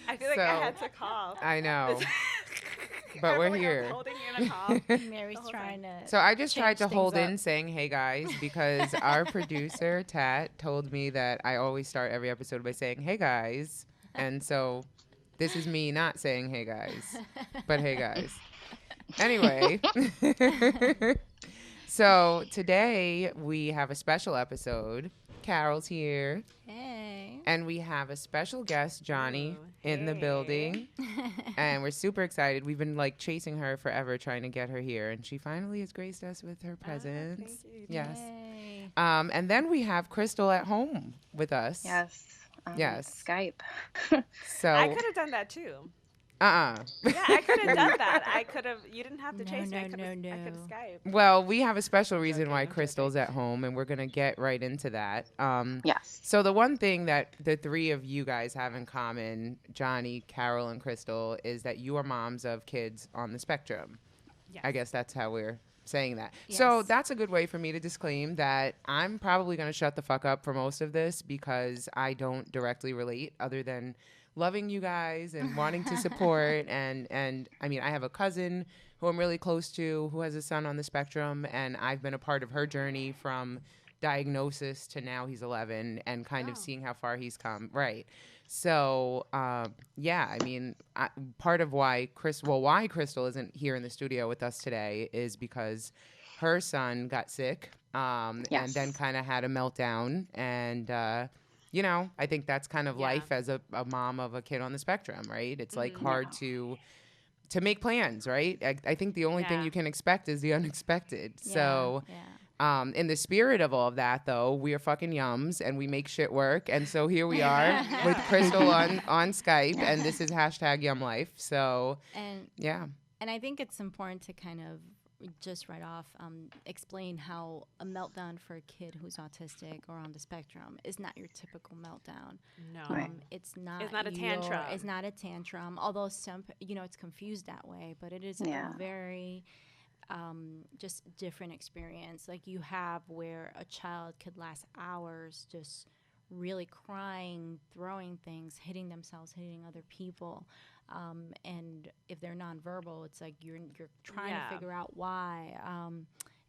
I feel like I had to cough. I know, I but feel we're like I was here. holding in a cough the Mary's whole time. trying to So I just tried change to things hold up. in saying "Hey guys" because our producer Tat told me that I always start every episode by saying "Hey guys," and so this is me not saying "Hey guys," but "Hey guys." Anyway, so today we have a special episode. Carol's here, Hey. and we have a special guest, Johnny, Ooh, in the hey. building. And we're super excited. We've been like chasing her forever, trying to get her here, and she finally has graced us with her Ah, thank presence. you. Yes. Yay. And then we have Crystal at home with us. Yes, Yes. Skype. I So, could have done that too. uh-uh. Yeah, I could have done that. I could have. You didn't have to No, chase me. no, I could no, have. I no. could have Skype. Well, we have a special I'm reason why joking. I'm Crystal's joking. at home, and we're gonna get right into that. Yes. So the one thing that the three of you guys have in common, Johnny, Carol, and Crystal, is that you are moms of kids on the spectrum. Yes. I guess that's how we're saying that. So Yes. that's a good way for me to disclaim that I'm probably going to shut the fuck up for most of this because I don't directly relate other than loving you guys and wanting to support and I mean I have a cousin who I'm really close to who has a son on the spectrum, and I've been a part of her journey from diagnosis to now he's 11 and kind of Oh. seeing how far he's come. Right. So, yeah, I mean, part of why why Crystal isn't here in the studio with us today is because her son got sick, and then Yes. kind of had a meltdown. And, you know, I think that's kind of Yeah. life as a mom of a kid on the spectrum, right? It's like Mhm. hard to make plans, right? I think the only thing Yeah. you can expect is the unexpected. Yeah, So, yeah. in the spirit of all of that, though, we are fucking yums and we make shit work. And so here we are Yeah. with Crystal on Skype, and Yes. this is hashtag Yum Life. So And yeah, and I think it's important to kind of just right off explain how a meltdown for a kid who's autistic or on the spectrum is not your typical meltdown. No. Right. It's not. It's not a tantrum. It's not a tantrum. Although it's confused that way, but it is Yeah. a very just different experience. Like you have where a child could last hours just really crying, throwing things, hitting themselves, hitting other people. And if they're nonverbal, it's like you're trying Yeah. to figure out why.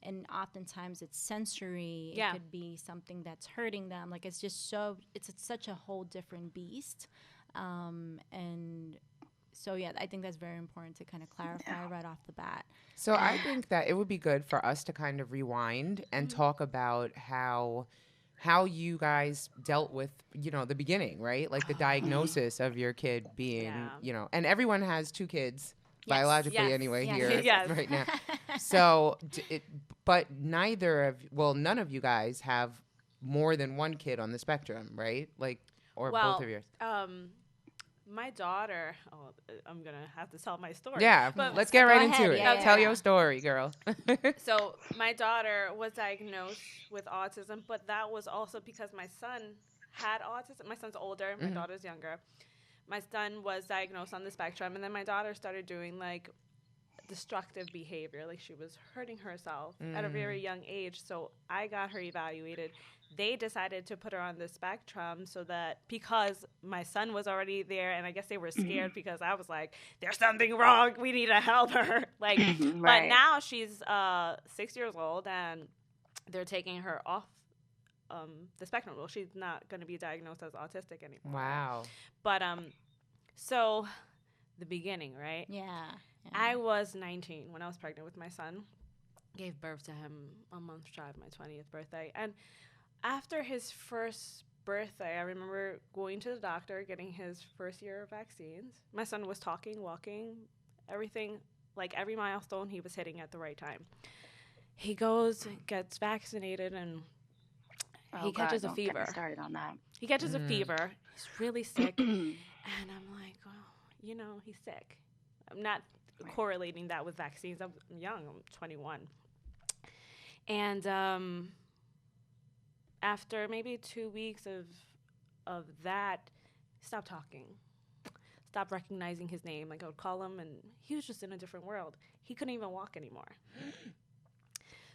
And oftentimes it's sensory. Yeah. It could be something that's hurting them. Like it's just it's such a whole different beast. And so yeah, I think that's very important to kind of clarify right off the bat. so I think that it would be good for us to kind of rewind and talk about how you guys dealt with, you know, the beginning, right? Like the diagnosis of your kid being, Yeah. you know, and everyone has two kids Yes. biologically Yes. anyway Yes. here Yes. right now. So, but none of you guys have more than one kid on the spectrum, right? Like, or Well, both of yours. My daughter. Oh, I'm gonna have to tell my story. Yeah, But let's get right ahead, into it. yeah, Tell yeah. your story, girl. So my daughter was diagnosed with autism, but that was also because my son had autism. My son's older, my daughter's younger. My son was diagnosed on the spectrum, and then my daughter started doing like destructive behavior, like she was hurting herself at a very young age. So I got her evaluated. They decided to put her on the spectrum so that because my son was already there, and I guess they were scared because I was like, there's something wrong, we need to help her. Like, but Right. now she's 6 years old and they're taking her off the spectrum. Well, she's not going to be diagnosed as autistic anymore. Wow. But so the beginning, right? Yeah. I was 19 when I was pregnant with my son. Gave birth to him a month shy of my 20th birthday. And after his first birthday, I remember going to the doctor, getting his first year of vaccines. My son was talking, walking, everything, like every milestone he was hitting at the right time. He goes, gets vaccinated, and he catches a don't get me fever. started on that. He catches a fever. He's really sick. And I'm like, oh, you know, he's sick. I'm not correlating that with vaccines. I'm young. I'm 21. And after maybe 2 weeks of that, he stopped talking. Stopped recognizing his name. Like I would call him, and he was just in a different world. He couldn't even walk anymore.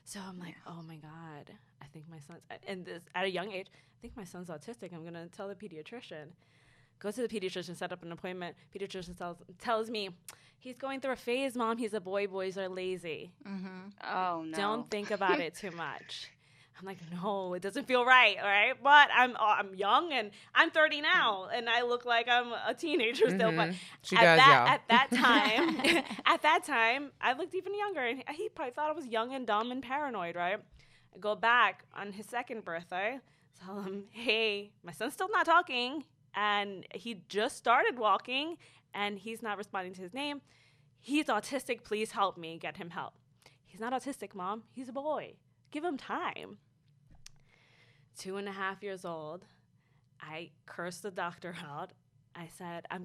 So I'm like, oh my God, I think my son's, and this at a young age, I think my son's autistic. I'm gonna tell the pediatrician. Go to the pediatrician, set up an appointment. Pediatrician tells me, he's going through a phase, Mom. He's a boy. Boys are lazy. Oh, no. Don't think about it too much. I'm like, no, it doesn't feel right, all right? But I'm young, and I'm 30 now, and I look like I'm a teenager still. But She does, y'all. at that time, I looked even younger, and he probably thought I was young and dumb and paranoid, right? I go back on his second birthday, tell him, hey, my son's still not talking, and he just started walking, and he's not responding to his name. He's autistic. Please help me get him help. He's not autistic, Mom. He's a boy. Give him time. 2.5 years old. I cursed the doctor out. I said, I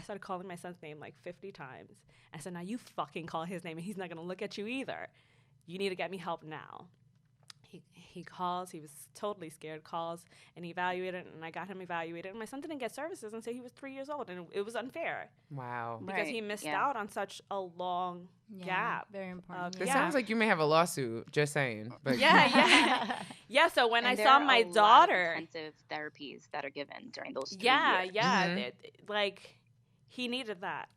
started calling my son's name like 50 times. I said, now you fucking call his name, and he's not going to look at you either. You need to get me help now. He calls. He was totally scared. Calls and evaluated, and I got him evaluated. And my son didn't get services until he was 3 years old, and it was unfair. Wow. Because he missed out on such a long gap. Very important. It sounds like you may have a lawsuit. Just saying. But Yeah. So when I there saw are my a lot of daughter, intensive therapies that are given during those 3 yeah, years. like he needed that.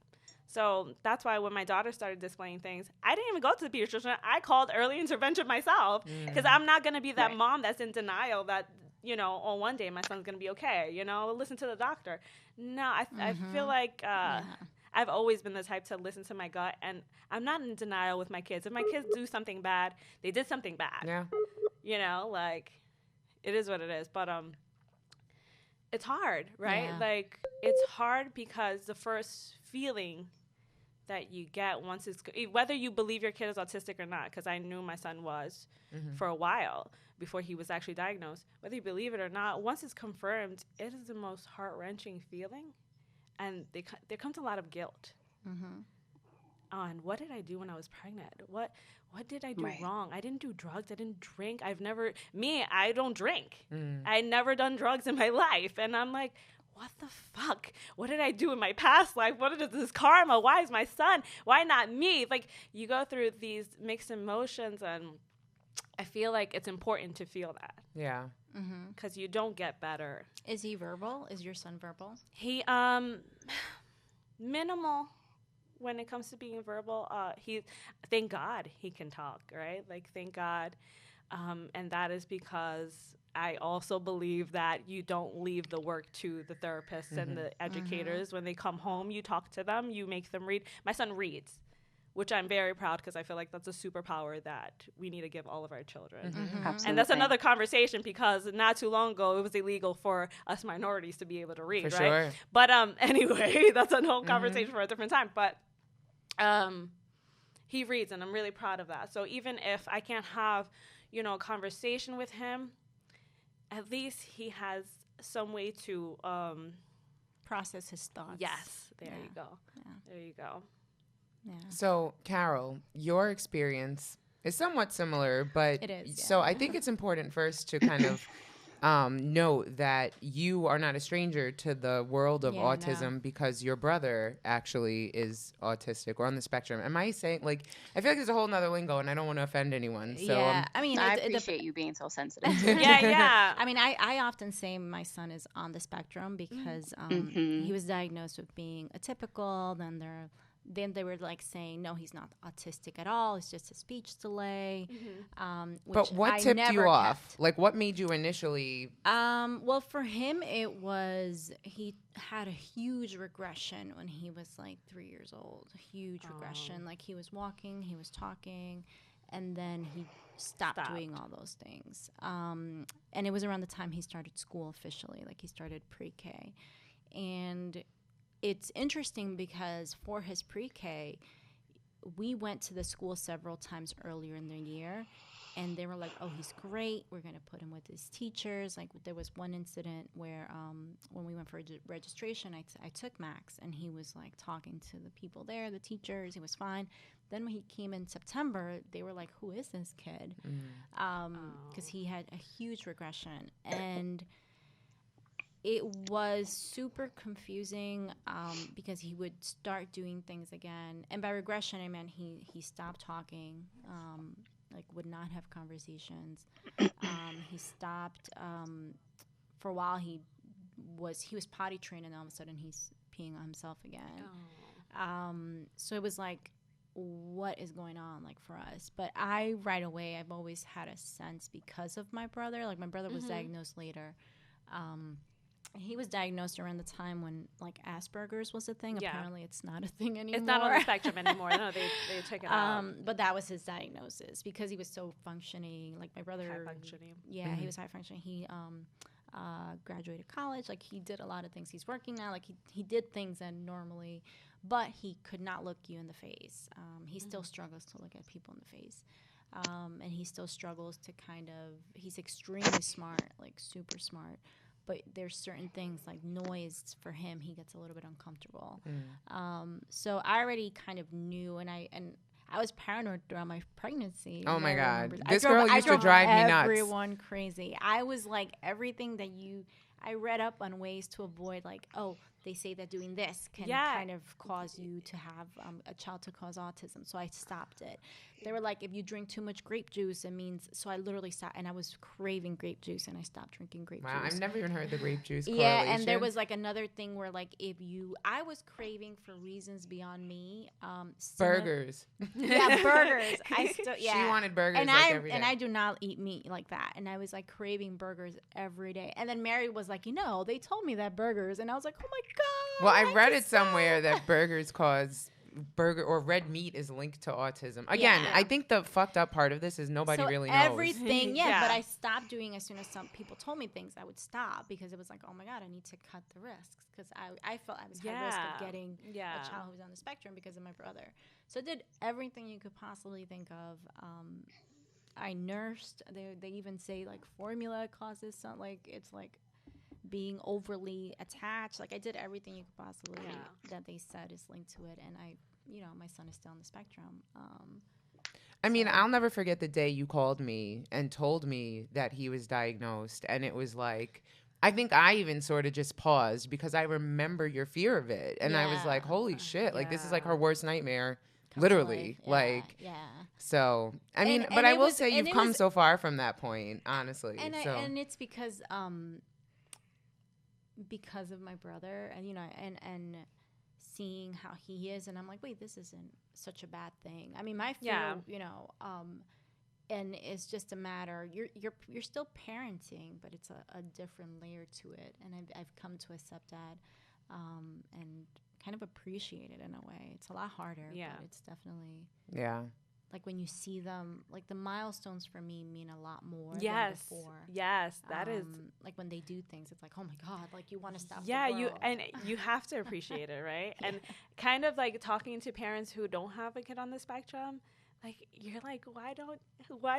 So that's why when my daughter started displaying things, I didn't even go to the pediatrician. I called early intervention myself because I'm not going to be that mom that's in denial that, on one day my son's going to be okay, listen to the doctor. No, I feel like I've always been the type to listen to my gut, and I'm not in denial with my kids. If my kids do something bad, they did something bad. Yeah. It is what it is. But it's hard, right? Yeah. It's hard because the first feeling that you get once it's whether you believe your kid is autistic or not, because I knew my son was for a while before he was actually diagnosed. Whether you believe it or not, once it's confirmed, it is the most heart-wrenching feeling, and there comes a lot of guilt on what did I do when I was pregnant? What did I do wrong? I didn't do drugs. I didn't drink. I don't drink. I never done drugs in my life, and I'm like, what the fuck? What did I do in my past life? What is this karma? Why is my son? Why not me? You go through these mixed emotions, and I feel like it's important to feel that. Yeah. Because you don't get better. Is he verbal? Is your son verbal? He, minimal when it comes to being verbal. Thank God he can talk, right? Thank God. And that is because I also believe that you don't leave the work to the therapists and the educators. When they come home, you talk to them, you make them read. My son reads, which I'm very proud because I feel like that's a superpower that we need to give all of our children. And that's another conversation because not too long ago, it was illegal for us minorities to be able to read, for right? Sure. But anyway, that's a whole conversation for a different time. But he reads, and I'm really proud of that. So even if I can't have, a conversation with him, at least he has some way to process his thoughts. Yes, there you go. Yeah. There you go. Yeah. So, Carol, your experience is somewhat similar, but it is. So I think it's important first to kind of note that you are not a stranger to the world of autism because your brother actually is autistic or on the spectrum. Am I saying, I feel like there's a whole nother lingo and I don't want to offend anyone. So I appreciate you being so sensitive. Yeah. I mean, I often say my son is on the spectrum because he was diagnosed with being atypical. Then they were saying, no, he's not autistic at all. It's just a speech delay. But what tipped you off? What made you initially? Well, for him, it was he had a huge regression when he was 3 years old. Huge regression. He was walking, he was talking, and then he stopped doing all those things. And it was around the time he started school officially. He started pre-K. And it's interesting because for his pre-K, we went to the school several times earlier in the year, and they were like, oh, he's great. We're going to put him with his teachers. There was one incident where when we went for registration, I took Max, and he was talking to the people there, the teachers. He was fine. Then when he came in September, they were like, who is this kid? Because he had a huge regression. And it was super confusing because he would start doing things again. And by regression, I meant he stopped talking, would not have conversations. He stopped. For a while, he he was potty trained, and all of a sudden he's peeing on himself again. Oh. So it was like, what is going on, like, for us? But right away, I've always had a sense because of my brother. Like, my brother was diagnosed later. He was diagnosed around the time when, like, Asperger's was a thing. Yeah. Apparently, it's not a thing anymore. It's not on the spectrum anymore. No, they took it out. But that was his diagnosis because he was so functioning. Like, my brother, High functioning. Yeah, he was high functioning. He graduated college. Like, he did a lot of things. He's working now. Like, he did things that normally, but he could not look you in the face. He still struggles to look at people in the face. And he still struggles to he's extremely smart, like super smart. But there's certain things like noise for him, he gets a little bit uncomfortable. So I already kind of knew, and I was paranoid throughout my pregnancy. Oh my God. This girl used to drive me nuts. Everyone crazy. I was like, everything that I read up on ways to avoid, like, they say that doing this can kind of cause you to have a child to cause autism. So I stopped it. They were like, if you drink too much grape juice, it means. So I literally stopped, and I was craving grape juice, and I stopped drinking grape juice. Wow, I've never even heard the grape juice correlation. Yeah, and there was like another thing where, like, I was craving for reasons beyond me. Burgers. Yeah, burgers. She wanted burgers and every day. And I do not eat meat like that. And I was like craving burgers every day. And then Mary was like, they told me that burgers. And I was like, oh my God. Well, I read it somewhere that burgers cause red meat is linked to autism. Again, I think the fucked up part of this is nobody really knows. Everything, but I stopped doing as soon as some people told me things. I would stop because it was like, oh my God, I need to cut the risks because I felt I was high risk of getting a child who was on the spectrum because of my brother. So I did everything you could possibly think of. I nursed. They even say like formula causes something, like it's like being overly attached. Like I did everything you could possibly that they said is linked to it, and my son is still on the spectrum. I mean, I'll never forget the day you called me and told me that he was diagnosed, and it was like, I think I even sort of just paused because I remember your fear of it, and I was like, holy shit, like this is like her worst nightmare. Literally, so I mean, but I will say you've come so far from that point, honestly. And it's because of my brother, and seeing how he is, and I'm like, wait, this isn't such a bad thing. I mean, my fear, and it's just a matter. You're still parenting, but it's a different layer to it, and I've come to accept that, and kind of appreciate it in a way. It's a lot harder, but it's definitely like when you see them, like the milestones for me mean a lot more than before. Yes, that is like when they do things, it's like, oh my God, like you want to stop. Yeah, the world. you have to appreciate it, right? And kind of like talking to parents who don't have a kid on the spectrum. Like you're like, why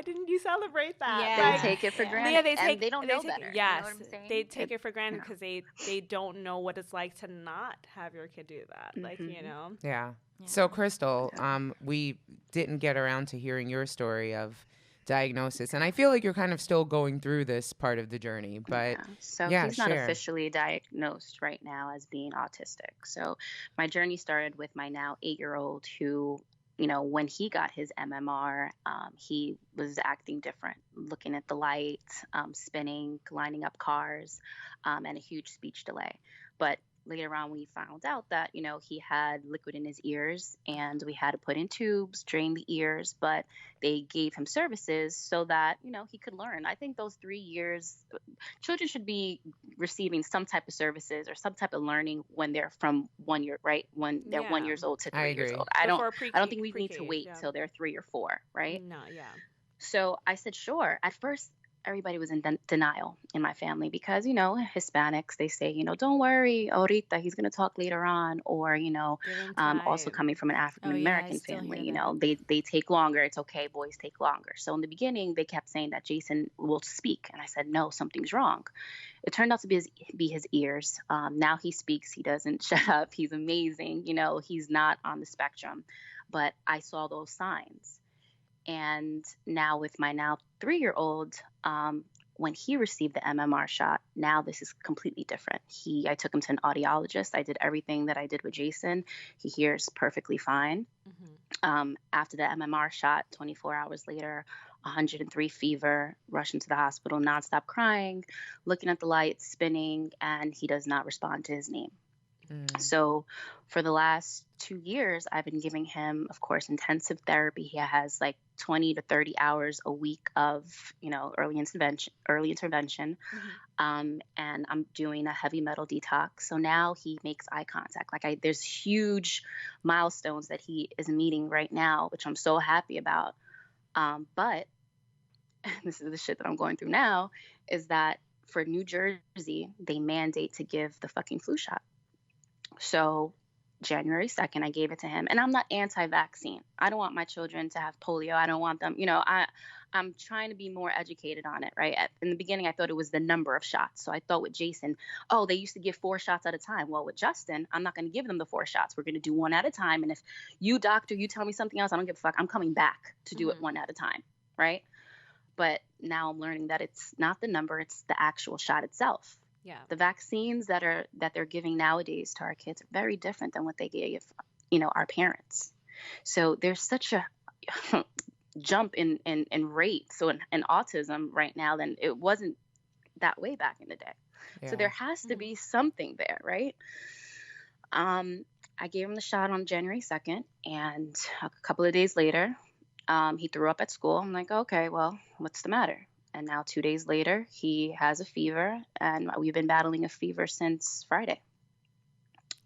didn't you celebrate that? Yeah, like, they take it for granted. And they don't know better. Yes, you know what I'm saying? They take it for granted because they don't know what it's like to not have your kid do that. Like Yeah. So Crystal, we didn't get around to hearing your story of diagnosis, and I feel like you're kind of still going through this part of the journey. But he's not officially diagnosed right now as being autistic. So my journey started with my now 8-year-old who, when he got his MMR, he was acting different, looking at the lights, spinning, lining up cars, and a huge speech delay. But later on, we found out that, he had liquid in his ears, and we had to put in tubes, drain the ears, but they gave him services so that, he could learn. I think those 3 years, children should be receiving some type of services or some type of learning when they're from 1 year, right? When they're 1 year old to 3 years old. I don't think we need to wait till they're 3 or 4, right? No, So I said, sure. At first, everybody was in denial in my family because, Hispanics, they say, don't worry, ahorita, he's going to talk later on. Or, also coming from an African-American family, they take longer. It's okay. Boys take longer. So in the beginning, they kept saying that Jason will speak. And I said, no, something's wrong. It turned out to be his ears. Now he speaks. He doesn't shut up. He's amazing. He's not on the spectrum. But I saw those signs. And now with my 3-year-old, when he received the MMR shot, now this is completely different. I took him to an audiologist. I did everything that I did with Jason. He hears perfectly fine. After the MMR shot, 24 hours later, 103 fever, rush into the hospital, nonstop crying, looking at the lights, spinning, and he does not respond to his name. So for the last 2 years, I've been giving him, of course, intensive therapy. He has like 20 to 30 hours a week of, early intervention. And I'm doing a heavy metal detox. So now he makes eye contact. There's huge milestones that he is meeting right now, which I'm so happy about. But this is the shit that I'm going through now, is that for New Jersey, they mandate to give the fucking flu shot. So January 2nd, I gave it to him. And I'm not anti-vaccine. I don't want my children to have polio. I don't want them, I'm trying to be more educated on it, right? In the beginning, I thought it was the number of shots. So I thought with Jason, they used to give 4 shots at a time. Well, with Justin, I'm not going to give them the 4 shots. We're going to do 1 at a time. And if you, doctor, you tell me something else, I don't give a fuck. I'm coming back to do it 1 at a time, right? But now I'm learning that it's not the number, it's the actual shot itself. Yeah. The vaccines that they're giving nowadays to our kids are very different than what they gave, our parents. So there's such a jump in rate. So in autism right now, than it wasn't that way back in the day. Yeah. So there has to be something there, right? I gave him the shot on January 2nd, and a couple of days later, he threw up at school. I'm like, okay, well, what's the matter? And now 2 days later, he has a fever, and we've been battling a fever since Friday.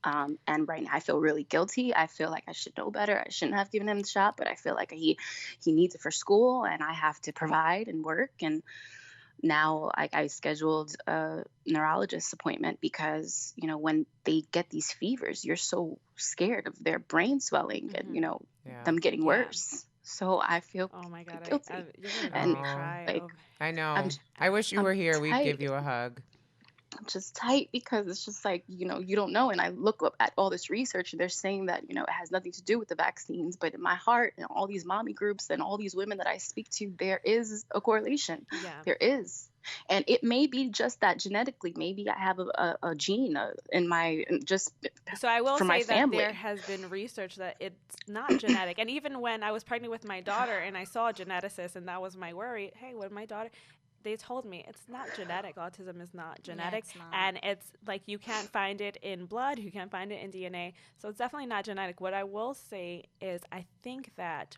And right now I feel really guilty. I feel like I should know better. I shouldn't have given him the shot, but I feel like he needs it for school, and I have to provide and work. And now I scheduled a neurologist appointment because, when they get these fevers, you're so scared of their brain swelling and, them getting worse. So I feel guilty. You're gonna cry. I know. I wish you were here. We'd give you a hug. I'm just tight because it's just like, you don't know. And I look up at all this research and they're saying that, it has nothing to do with the vaccines. But in my heart and all these mommy groups and all these women that I speak to, there is a correlation. Yeah. There is. And it may be just that genetically, maybe I have a gene in my So I will say that family. There has been research that it's not genetic. And even when I was pregnant with my daughter and I saw a geneticist and that was my worry, hey, when my daughter, they told me it's not genetic. Autism is not genetic. Yeah, it's not. And it's like you can't find it in blood. You can't find it in DNA. So it's definitely not genetic. What I will say is I think that,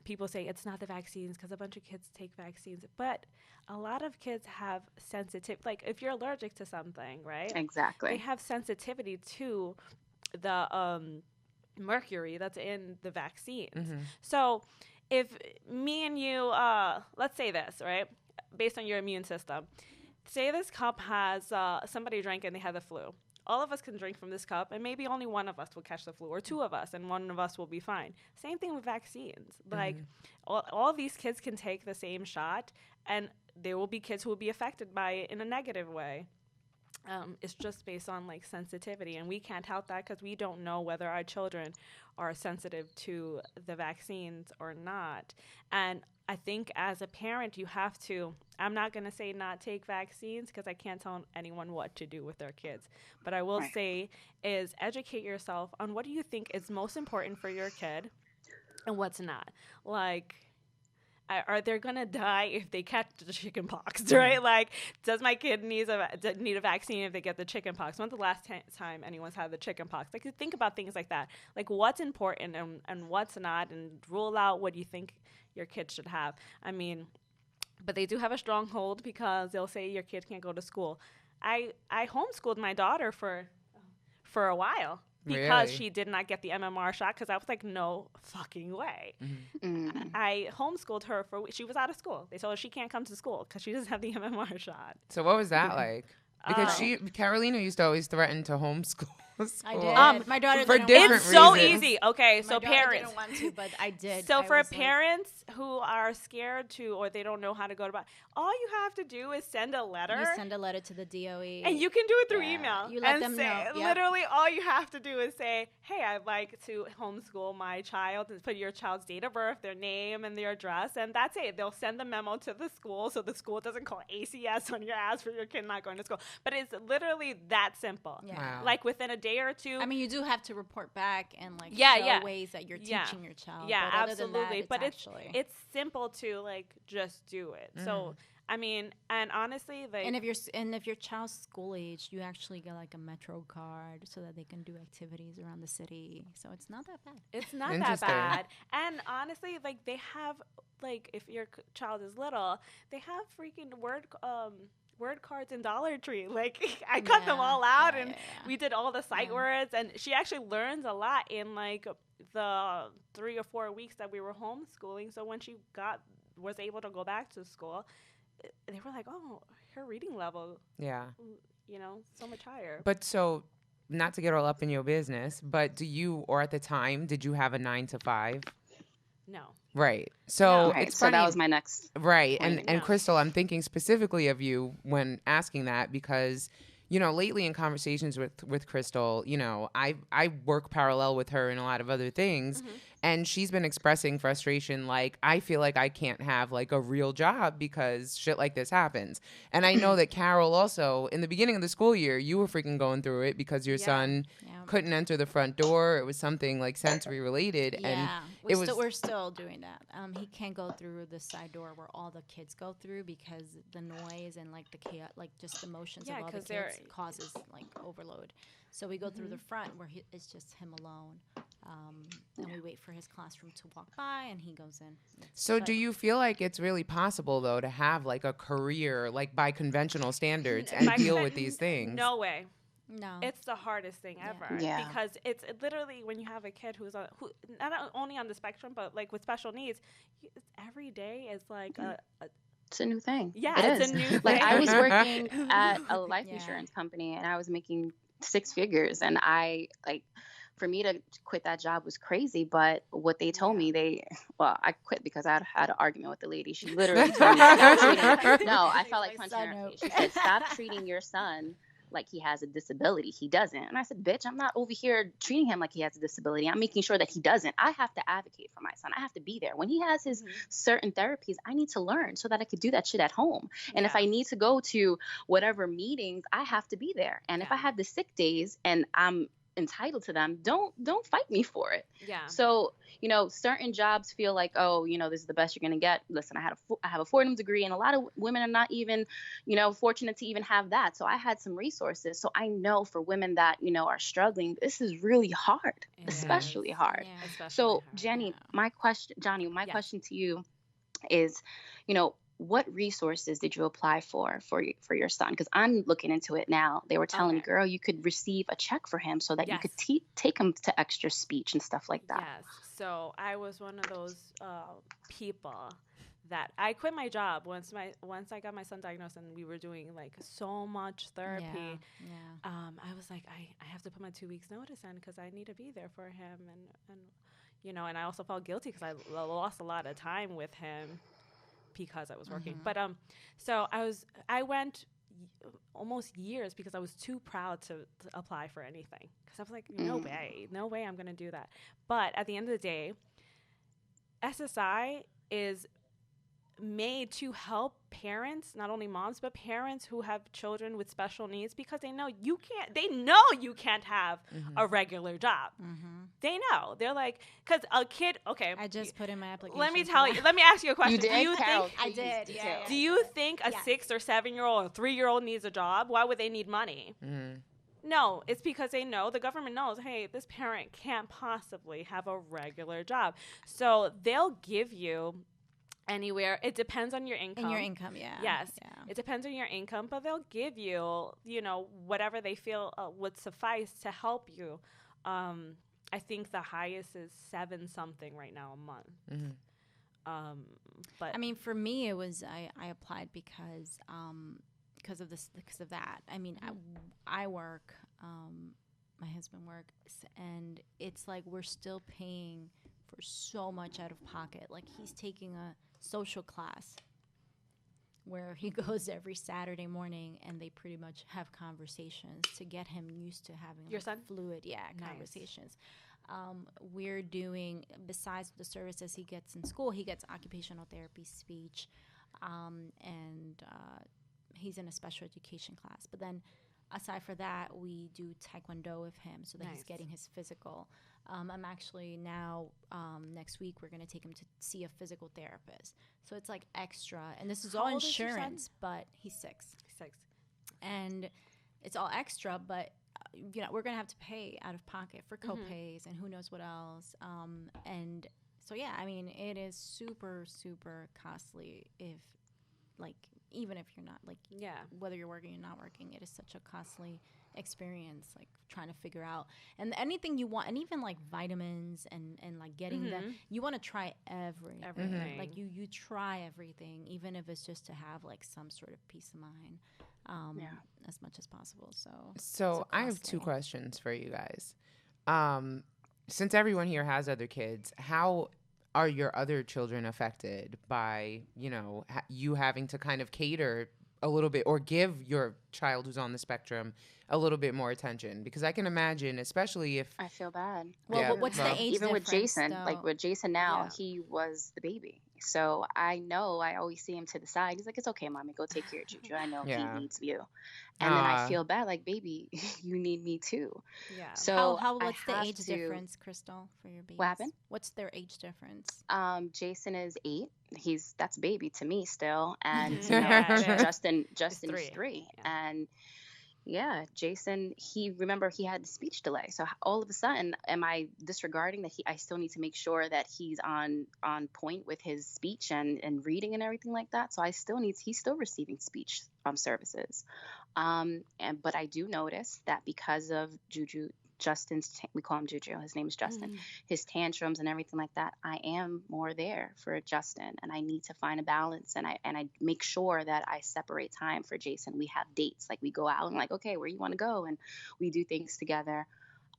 people say it's not the vaccines because a bunch of kids take vaccines. But a lot of kids have sensitive, like if you're allergic to something, right? Exactly. They have sensitivity to the mercury that's in the vaccines. Mm-hmm. So if me and you, let's say this, right? Based on your immune system, say this cup has, somebody drank and they had the flu. All of us can drink from this cup, and maybe only one of us will catch the flu, or 2 of us, and 1 of us will be fine. Same thing with vaccines. Like, all of these kids can take the same shot, and there will be kids who will be affected by it in a negative way. It's just based on, sensitivity, and we can't help that because we don't know whether our children are sensitive to the vaccines or not. And I think as a parent, you have to, I'm not going to say not take vaccines because I can't tell anyone what to do with their kids. But I will say is educate yourself on what do you think is most important for your kid and what's not. Are they going to die if they catch the chicken pox, right? Like, does my kid need a vaccine if they get the chicken pox? When's the last time anyone's had the chicken pox? Think about things like that. Like, what's important and what's not, and rule out what you think your kid should have. But they do have a strong hold because they'll say your kid can't go to school. I homeschooled my daughter for a while. Because she did not get the MMR shot, because I was like, no fucking way. Mm-hmm. I homeschooled her she was out of school. They told her she can't come to school because she doesn't have the MMR shot. So what was that like? Because Carolina used to always threaten to homeschool. I did. My daughter for didn't different want It's so reasons. easy. Okay, My so daughter parents. didn't want to, but I did. So I for was parents who are scared to, or they don't know how to go about, all you have to do is send a letter. You send a letter to the DOE. And you can do it through email. You let them know. Yep. Literally, all you have to do is say, hey, I'd like to homeschool my child, and put your child's date of birth, their name, and their address, and that's it. They'll send the memo to the school so the school doesn't call ACS on your ass for your kid not going to school. But it's literally that simple. Yeah. Wow. Like within a day or two. I mean, you do have to report back and like Yeah, show yeah. ways that you're Yeah. teaching your child. Yeah, but other than absolutely. that, But actually, it's simple to like just do it. So I mean, and honestly, like, and if your child's school age, you actually get like a Metro card so that they can do activities around the city. So it's not that bad. it's not that Interesting. bad. And honestly, like they have like if your child is little, they have freaking word cards in Dollar Tree. Like I cut them Yeah. all out, Yeah, and yeah, yeah. we did all the sight Yeah. words, and she actually learns a lot in like the 3 or 4 weeks that we were homeschooling. So when she was able to go back to school, they were like, oh, her reading level, Yeah. so much higher. But so, not to get all up in your business, but or at the time, did you have a 9 to 5? No. Right. So Right. it's So funny. that was my next Right. point. And Yeah. Crystal, I'm thinking specifically of you when asking that because, lately in conversations with Crystal, I work parallel with her in a lot of other things. And she's been expressing frustration like, I feel like I can't have like a real job because shit like this happens. And I know that Carol also, in the beginning of the school year, you were freaking going through it because your son Yeah. couldn't enter the front door. It was something like sensory related. And Yeah, it was we're still doing that. He can't go through the side door where all the kids go through because the noise and like the chaos, like just the motions Yeah, of all the 'cause they're- kids causes like overload. So we go through the front where it's just him alone, and we wait for his classroom to walk by, and he goes in. So But- do you feel like it's really possible though to have like a career like by conventional standards and By deal conven- with these things? No way. No, It's the hardest thing Yeah. ever. Yeah. Because it's literally when you have a kid who not only on the spectrum, but like with special needs, every day is like It's a new thing. Yeah, It it's is. a new Like I thing. was working at a life Yeah. insurance company and I was making 6 figures, and for me to quit that job was crazy. But what they told me, I quit because I had an argument with the lady. She literally told me, no, I felt like punching her in her face. She said, stop treating your son like he has a disability. He doesn't. And I said, bitch, I'm not over here treating him like he has a disability. I'm making sure that he doesn't. I have to advocate for my son. I have to be there. When he has his certain therapies, I need to learn so that I could do that shit at home. And if Yeah. I need to go to whatever meetings, I have to be there. And if I have the sick days and I'm entitled to them, don't fight me for it. Yeah. So, certain jobs feel like, oh, this is the best you're going to get. Listen, I have a Fordham degree, and a lot of women are not even, fortunate to even have that. So I had some resources. So I know for women that, are struggling, this is really hard, It especially is. hard. Yeah. Especially So hard. Johnny, Yeah. my question to you is, what resources did you apply for your son? Because I'm looking into it now. They were telling me, Okay. girl, you could receive a check for him so that you Yes. could take him to extra speech and stuff like that. Yes. So I was one of those people that I quit my job once I got my son diagnosed, and we were doing like so much therapy. Yeah. I was like, I have to put my 2 weeks notice in because I need to be there for him, and I also felt guilty because I lost a lot of time with him because I was working. But so I went almost years because I was too proud to apply for anything because I was like, no way I'm gonna do that. But at the end of the day, SSI is made to help parents, not only moms, but parents who have children with special needs, because they know you can't have a regular job. They know. They're like, because a kid, okay. I just put in my application. Let me ask you a question. You did, Do you Carol? think I did, Please, yeah, detail. yeah. do you think a Yeah. 6 or 7-year-old or 3-year-old needs a job? Why would they need money? No, it's because they know, the government knows, hey, this parent can't possibly have a regular job. So they'll give you anywhere. It depends on your income. In your income, yeah. Yes. Yeah. It depends on your income, but they'll give you, whatever they feel would suffice to help you. I think the highest is 7 something right now a month. But I mean, for me, it was I applied because of that. I mean, I work, my husband works, and it's like we're still paying for so much out of pocket. Like he's taking a social class where he goes every Saturday morning, and they pretty much have conversations to get him used to having Your son? fluid, Nice. conversations. We're doing, besides the services he gets in school, he gets occupational therapy, speech, and he's in a special education class. But then aside for that, we do taekwondo with him so that he's Nice. getting his physical. I'm actually now, next week, we're going to take him to see a physical therapist. So it's like extra. And this is How all old is your son? insurance, but he's 6. 6. And it's all extra, but we're going to have to pay out of pocket for Mm-hmm. copays and who knows what else. And so, yeah, I mean, it is super, super costly even if you're not, Yeah. whether you're working or not working, it is such a costly experience, trying to figure out. And anything you want, and even, vitamins and getting them, you want to try everything. Everything. You try everything, even if it's just to have, some sort of peace of mind. As much as possible. So I have 2 questions for you guys. Since everyone here has other kids, how are your other children affected by, you having to kind of cater a little bit or give your child who's on the spectrum a little bit more attention? Because I can imagine, especially if I feel bad. Well, but what's the age even with difference, Jason, though? with Jason now, Yeah. he was the baby. So I know I always see him to the side. He's like, it's okay, mommy, go take care of Juju. I know Yeah. he needs you. And then I feel bad, baby, you need me too. Yeah. So what's the have age to- difference, Crystal, for your babies? What happened? What's their age difference? Jason is 8. That's a baby to me still. And Yeah, it is. Justin is 3. 3. Yeah. And yeah, Jason, he had the speech delay. So all of a sudden, am I disregarding that I still need to make sure that he's on point with his speech and reading and everything like that. So he's still receiving speech services. But I do notice that because of we call him Juju, his name is Justin, his tantrums and everything like that, I am more there for Justin, and I need to find a balance, and I make sure that I separate time for Jason. We have dates, we go out and okay, where you want to go, and we do things together.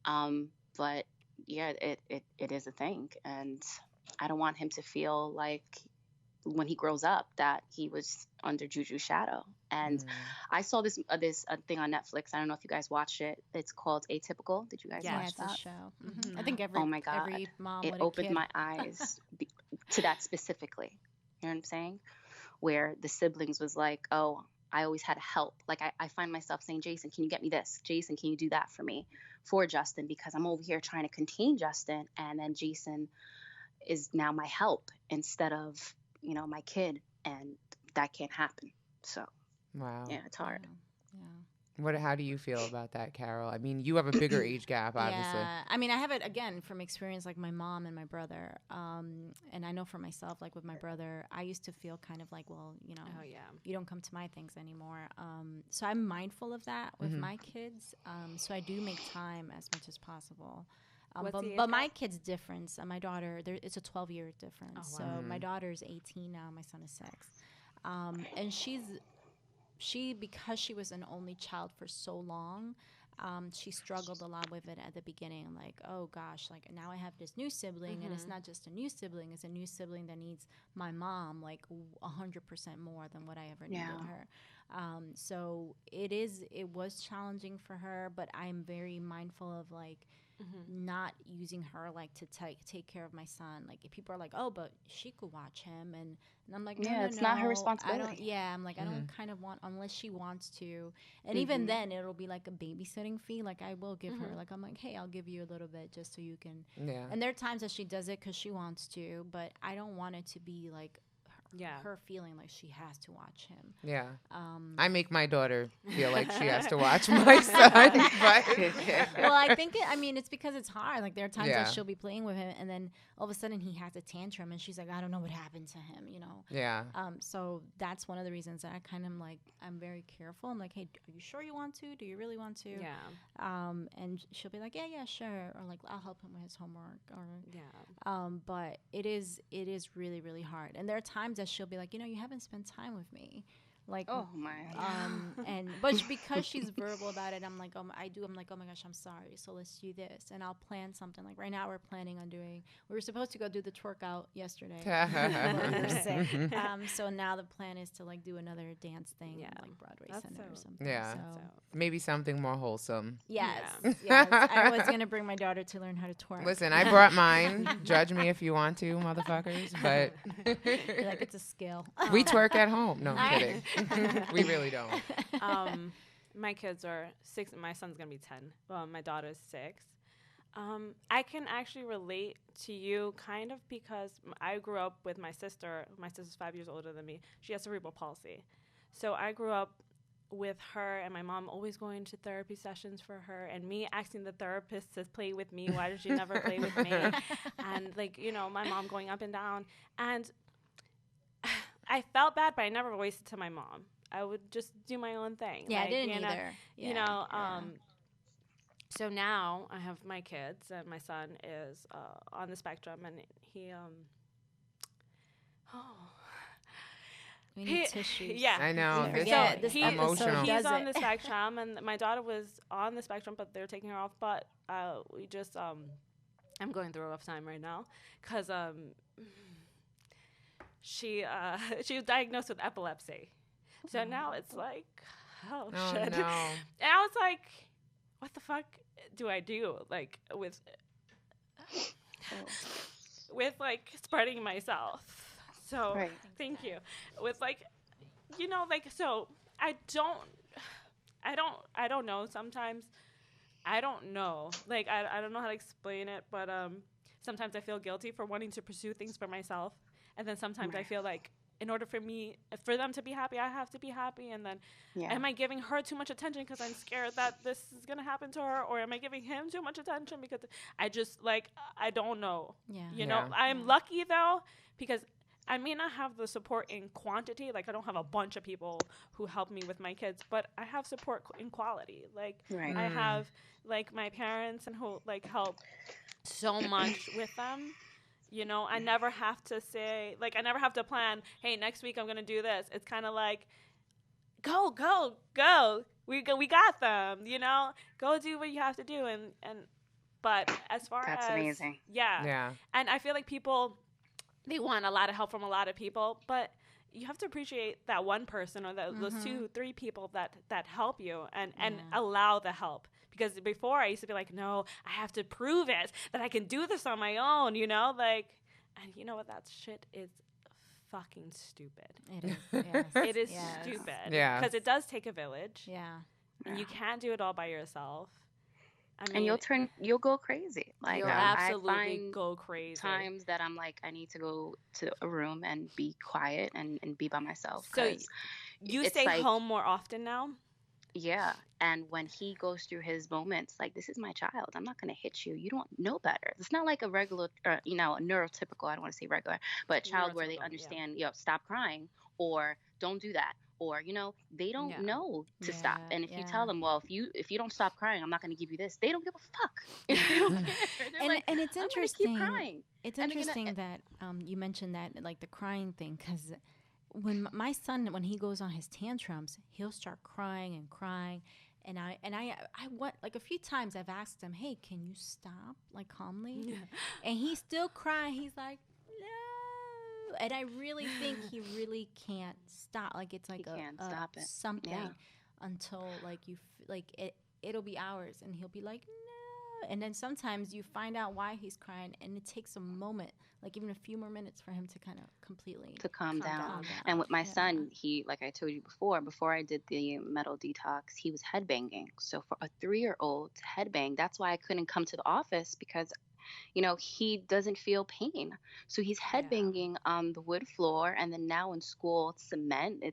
But yeah, it is a thing, and I don't want him to feel like when he grows up that he was under Juju's shadow. And I saw this thing on Netflix. I don't know if you guys watched it. It's called Atypical. Did you guys Yeah, watch it's that? a show. I think Oh my God. every mom It with a opened kid. my eyes to that specifically. You know what I'm saying? Where the siblings was like, oh, I always had to help. I find myself saying, Jason, can you get me this? Jason, can you do that for me? For Justin, because I'm over here trying to contain Justin. And then Jason is now my help instead of, my kid. And that can't happen. So, wow. yeah, it's hard. Yeah. How do you feel about that, Carol? I mean, you have a bigger age gap, obviously. Yeah, I mean, I have it again from experience, my mom and my brother, and I know for myself, with my brother, I used to feel kind of Oh yeah. you don't come to my things anymore. So I'm mindful of that with my kids. So I do make time as much as possible. What's the age But my gap? kid's difference. My daughter, it's a 12-year difference. Oh, wow. So my daughter is 18 now. My son is 6, and because she was an only child for so long, she struggled a lot with it at the beginning. Oh gosh, now I have this new sibling, and it's not just a new sibling; it's a new sibling that needs my mom 100% more than what I ever needed her. So it was challenging for her, but I'm very mindful of not using her to take care of my son. If people are oh, but she could watch him, and I'm no, it's not her no, responsibility. I'm I don't kind of want, unless she wants to, and even then it'll be a babysitting fee. I will give her I'm hey, I'll give you a little bit just so you can. Yeah. And there are times that she does it because she wants to, but I don't want it to be her feeling she has to watch him. Yeah. I make my daughter feel like she has to watch my son. Well, I think it's because it's hard. There are times Yeah. that she'll be playing with him, and then all of a sudden he has a tantrum, and she's I don't know what happened to him, Yeah. So that's one of the reasons that I kind of I'm very careful. I'm hey, are you sure you want to? Do you really want to? Yeah. And she'll be yeah, sure, or I'll help him with his homework, or Yeah. but it is really, really hard. And there are times that she'll be you haven't spent time with me. Oh my. But because she's verbal about it, I'm oh my gosh, I'm sorry. So let's do this, and I'll plan something. Right now, we're planning on we were supposed to go do the twerk out yesterday. But we were sick. So now the plan is to do another dance thing, Yeah. Broadway That's Center or so- something. Yeah. So, Maybe something more wholesome. yes, Yeah. yes. I was gonna bring my daughter to learn how to twerk. Listen, I brought mine. Judge me if you want to, motherfuckers. But You're it's a skill. we twerk at home. No, I'm kidding. We really don't. my kids are 6. My son's gonna be 10. My daughter's 6. I can actually relate to you kind of because I grew up with my sister. My sister's 5 years older than me. She has cerebral palsy. So I grew up with her and my mom always going to therapy sessions for her and me asking the therapist to play with me. Why did she never play with me? And like, you know, my mom going up and down. And I felt bad, but I never voiced it to my mom. I would just do my own thing. Yeah, like, I didn't you know, either. You know, so now I have my kids, and my son is on the spectrum, and he we need tissues. Yeah, I know. This emotional. He's on the spectrum, and my daughter was on the spectrum, but they're taking her off. But we just I'm going through a rough time right now because she was diagnosed with epilepsy, so now it's like, oh shit, no. And I was like, what the fuck do I do? Like with like spreading myself. So thank you. With like, you know, like, so I don't know. Sometimes I don't know. Like, I don't know how to explain it, but sometimes I feel guilty for wanting to pursue things for myself. And then sometimes I feel like in order for them to be happy, I have to be happy. And then am I giving her too much attention because I'm scared that this is going to happen to her? Or am I giving him too much attention because I just, like, I don't know. Yeah. You know, I'm lucky, though, because I may not have the support in quantity. Like, I don't have a bunch of people who help me with my kids, but I have support in quality. Like, I have, like, my parents and who, like, help so much with them. You know, I never have to say, like, I never have to plan, hey, next week I'm going to do this. It's kind of like, go. We got them, you know? Go do what you have to do. But as far That's as... amazing. Yeah. And I feel like people, they want a lot of help from a lot of people, but you have to appreciate that one person or those 2-3 people that help you and allow the help. Because before I used to be like, no, I have to prove it, that I can do this on my own, you know? Like, and you know what? That shit is fucking stupid. It is. Yes. It is stupid. Yeah. Because it does take a village. Yeah. And you can't do it all by yourself. I mean, and you'll go crazy. Like, you'll absolutely go crazy. Times that I'm like, I need to go to a room and be quiet and be by myself. So you stay home more often now? Yeah. And when he goes through his moments, like, this is my child. I'm not going to hit you. You don't know better. It's not like a regular, a neurotypical, I don't want to say regular, but a child where they understand, stop crying or don't do that. Or, they don't know to stop. And if you tell them, well, if you don't stop crying, I'm not going to give you this. They don't give a fuck. And it's interesting. Keep crying. It's interesting that you mentioned that, like, the crying thing, because when my son, when he goes on his tantrums, he'll start crying. And I want, like, a few times I've asked him, hey, can you stop, like, calmly? And he's still crying. He's like, no. And I really think he really can't stop. Like, it's like something until, like, it'll be hours and he'll be like, no. And then sometimes you find out why he's crying, and it takes a moment, like even a few more minutes, for him to kind of completely calm down. And with my son, he, like I told you before I did the metal detox, he was headbanging. So for a 3-year-old to headbang, that's why I couldn't come to the office, because he doesn't feel pain. So he's headbanging on the wood floor, and then now in school, it's cement.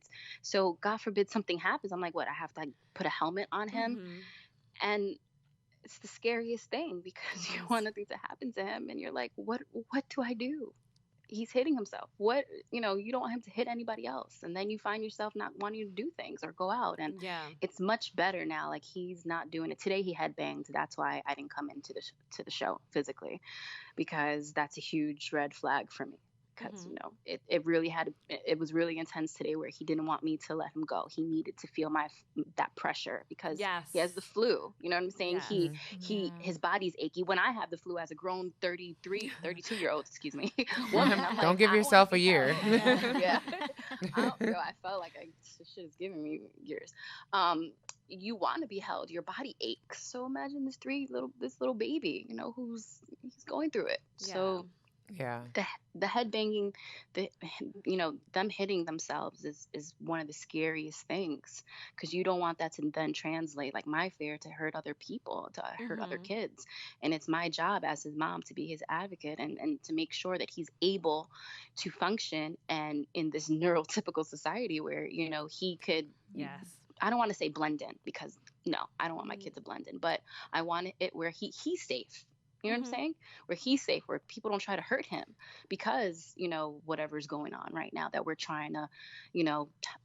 So God forbid something happens. I'm like, what? I have to put a helmet on him, and it's the scariest thing, because you want nothing to happen to him, and you're like, what do I do? He's hitting himself. What, you don't want him to hit anybody else. And then you find yourself not wanting to do things or go out. And it's much better now. Like, he's not doing it. Today he had bangs. That's why I didn't come into the show physically, because that's a huge red flag for me. Because, it was really intense today, where he didn't want me to let him go. He needed to feel that pressure, because he has the flu. You know what I'm saying? Yes. His body's achy. When I have the flu as a grown 32-year-old, excuse me, woman, don't give yourself a year. I felt like this shit is giving me years. You want to be held. Your body aches. So imagine this little baby, he's going through it. Yeah. So Yeah. The head banging, the them hitting themselves is one of the scariest things, because you don't want that to then translate, like my fear, to hurt other people, to hurt other Mm-hmm. kids. And it's my job as his mom to be his advocate, and to make sure that he's able to function and in this neurotypical society where he could, Yes. I don't want to say blend in, because no, I don't want my Mm-hmm. kid to blend in, but I want it where he's safe. You know what I'm Mm-hmm. saying? Where he's safe, where people don't try to hurt him, because, whatever's going on right now that we're trying to,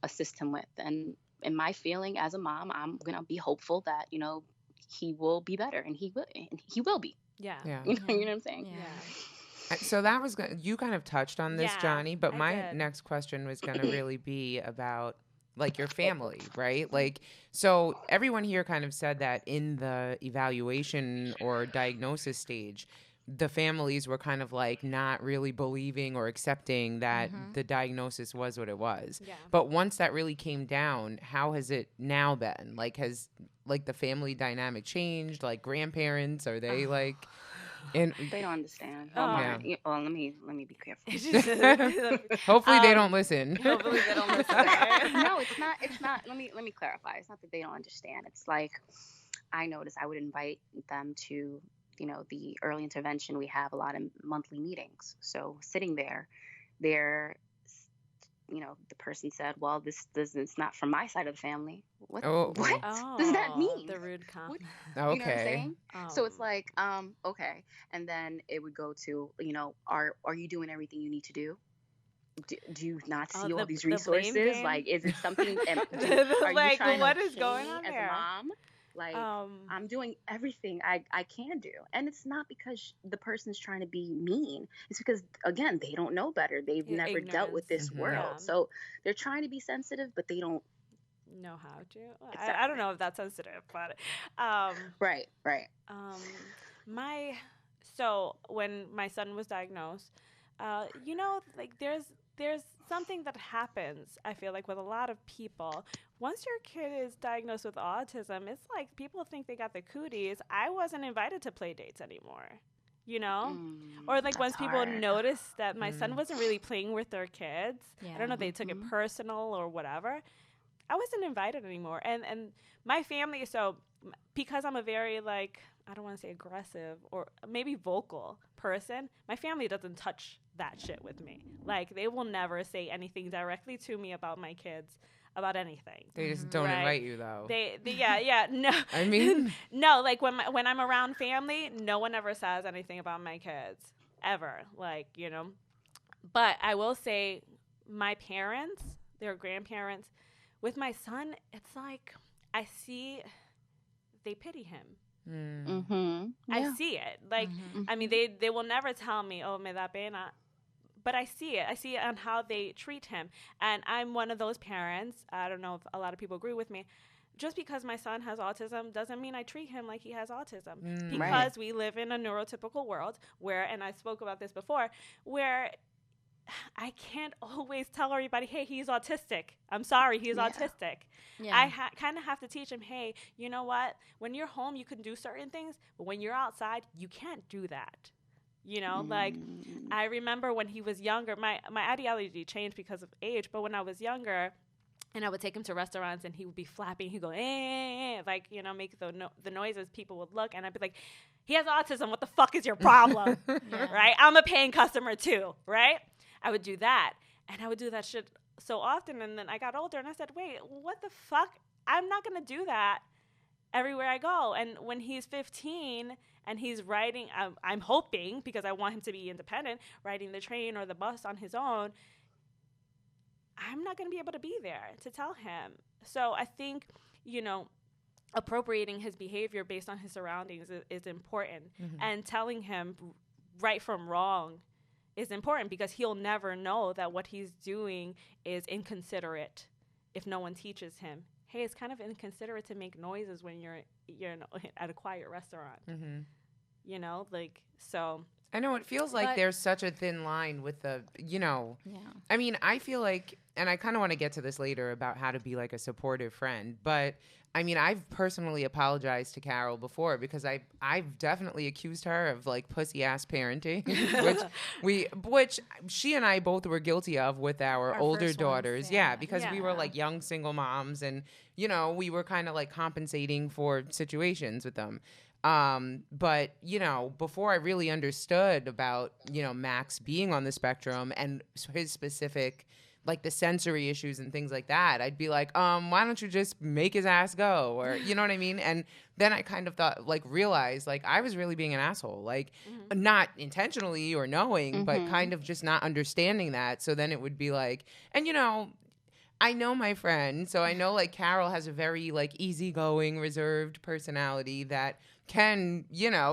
assist him with. And my feeling as a mom, I'm going to be hopeful that, he will be better, and he will be. Yeah. Yeah. You Yeah. know what I'm saying? Yeah. So that was you kind of touched on this, Yeah, Johnny, but I my did. next question was going to really be about like your family, right? Like, so everyone here kind of said that in the evaluation or diagnosis stage, the families were kind of like not really believing or accepting that the diagnosis was what it was. Yeah. But once that really came down, how has it now been? Like, has like the family dynamic changed? Like grandparents, are they like in? They don't understand. Hold on. Yeah. Well, let me be careful. It's just, Hopefully they don't listen. Hopefully they don't listen. Right? No, it's not. It's not. Let me clarify. It's not that they don't understand. It's like, I noticed I would invite them to, the early intervention. We have a lot of monthly meetings. So sitting there, the person said, "Well, it's not from my side of the family." What? Oh, What Oh, does that mean? the rude What- comment. You know what I'm okay. saying? So it's Um, like, okay. And then it would go to, are you doing everything you need to do? Do you not see all these the blame resources? game. Like, is it something? Are you Like, trying what to is shame going me on as a there? mom? Like, I'm doing everything I can do, and it's not because the person's trying to be mean. It's because, again, they don't know better. They've never dealt with Ignorance. this Mhm. world, Yeah. so they're trying to be sensitive, but they don't. Know how to. I don't Exactly. know if that's sensitive, but um, Right. um, my so when my son was diagnosed, like there's something that happens. I feel like with a lot of people, once your kid is diagnosed with autism, it's like people think they got the cooties. I wasn't invited to play dates anymore. Or like That's once people hard. noticed that my son wasn't really playing with their kids, I don't know if they took it Mhm. personal or whatever. I wasn't invited anymore. And my family, because I'm a very, like, I don't want to say aggressive or maybe vocal person, my family doesn't touch that shit with me. Like, they will never say anything directly to me about my kids, about anything. They just don't Right. invite you though. Yeah, no. I mean, No, like when I'm around family, no one ever says anything about my kids ever. Like, But I will say, my parents, their grandparents, with my son, it's like I see they pity him. Mhm. I Yeah. see it. Like, I mean, they will never tell me, "Oh, me da pena," but I see it. I see it on how they treat him. And I'm one of those parents. I don't know if a lot of people agree with me. Just because my son has autism doesn't mean I treat him like he has autism. Because we live in a neurotypical world where, and I spoke about this before, where I can't always tell everybody, hey, he's autistic. I'm sorry, he's autistic. Yeah. I kind of have to teach him, hey, you know what? When you're home, you can do certain things, but when you're outside, you can't do that. Like I remember when he was younger, my ideology changed because of age, but when I was younger, and I would take him to restaurants and he would be flapping, he'd go, like, make the noises, people would look, and I'd be like, he has autism, what the fuck is your problem? Right? I'm a paying customer too, right? I would do that. And I would do that shit so often. And then I got older and I said, wait, what the fuck? I'm not going to do that everywhere I go. And when he's 15 and he's riding, I'm hoping, because I want him to be independent, riding the train or the bus on his own, I'm not going to be able to be there to tell him. So I think, appropriating his behavior based on his surroundings is important. And telling him right from wrong is important, because he'll never know that what he's doing is inconsiderate if no one teaches him. Hey, it's kind of inconsiderate to make noises when you're at a quiet restaurant. So I know it feels like there's such a thin line with the, I mean, I feel like, and I kind of want to get to this later about how to be like a supportive friend, but I mean, I've personally apologized to Carol before because I've definitely accused her of like pussy ass parenting, which she and I both were guilty of with our older daughters. Ones, yeah, because we were like young single moms, and we were kind of like compensating for situations with them. But before I really understood about Max being on the spectrum and his specific, like the sensory issues and things like that, I'd be like, why don't you just make his ass go? Or, you know what I mean? And then I kind of thought, like, realized, like, I was really being an asshole, like, not intentionally or knowing, but kind of just not understanding that. So then it would be like, and, I know my friend, so I know, like, Carol has a very, like, easygoing, reserved personality that can,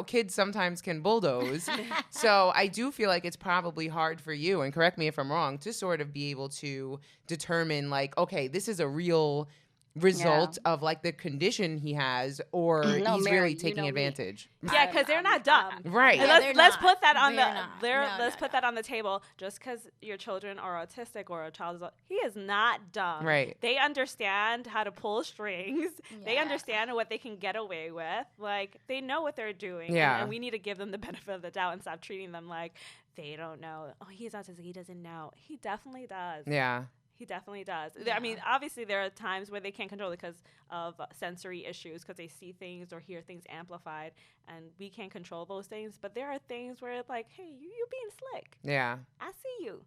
kids sometimes can bulldoze. So I do feel like it's probably hard for you, and correct me if I'm wrong, to sort of be able to determine, like, okay, this is a real result of like the condition he has, or he's Mary, really taking advantage. Yeah, because they're not dumb, right? Yeah, let's put that on that on the table. Just because your children are autistic or a child is, he is not dumb. Right? They understand how to pull strings. Yeah. They understand what they can get away with. Like they know what they're doing. Yeah, and we need to give them the benefit of the doubt and stop treating them like they don't know. Oh, he's autistic. He doesn't know. He definitely does. Yeah. He definitely does. Yeah. I mean, obviously there are times where they can't control it because of sensory issues, because they see things or hear things amplified, and we can't control those things. But there are things where it's like, hey, you being slick. Yeah. I see you.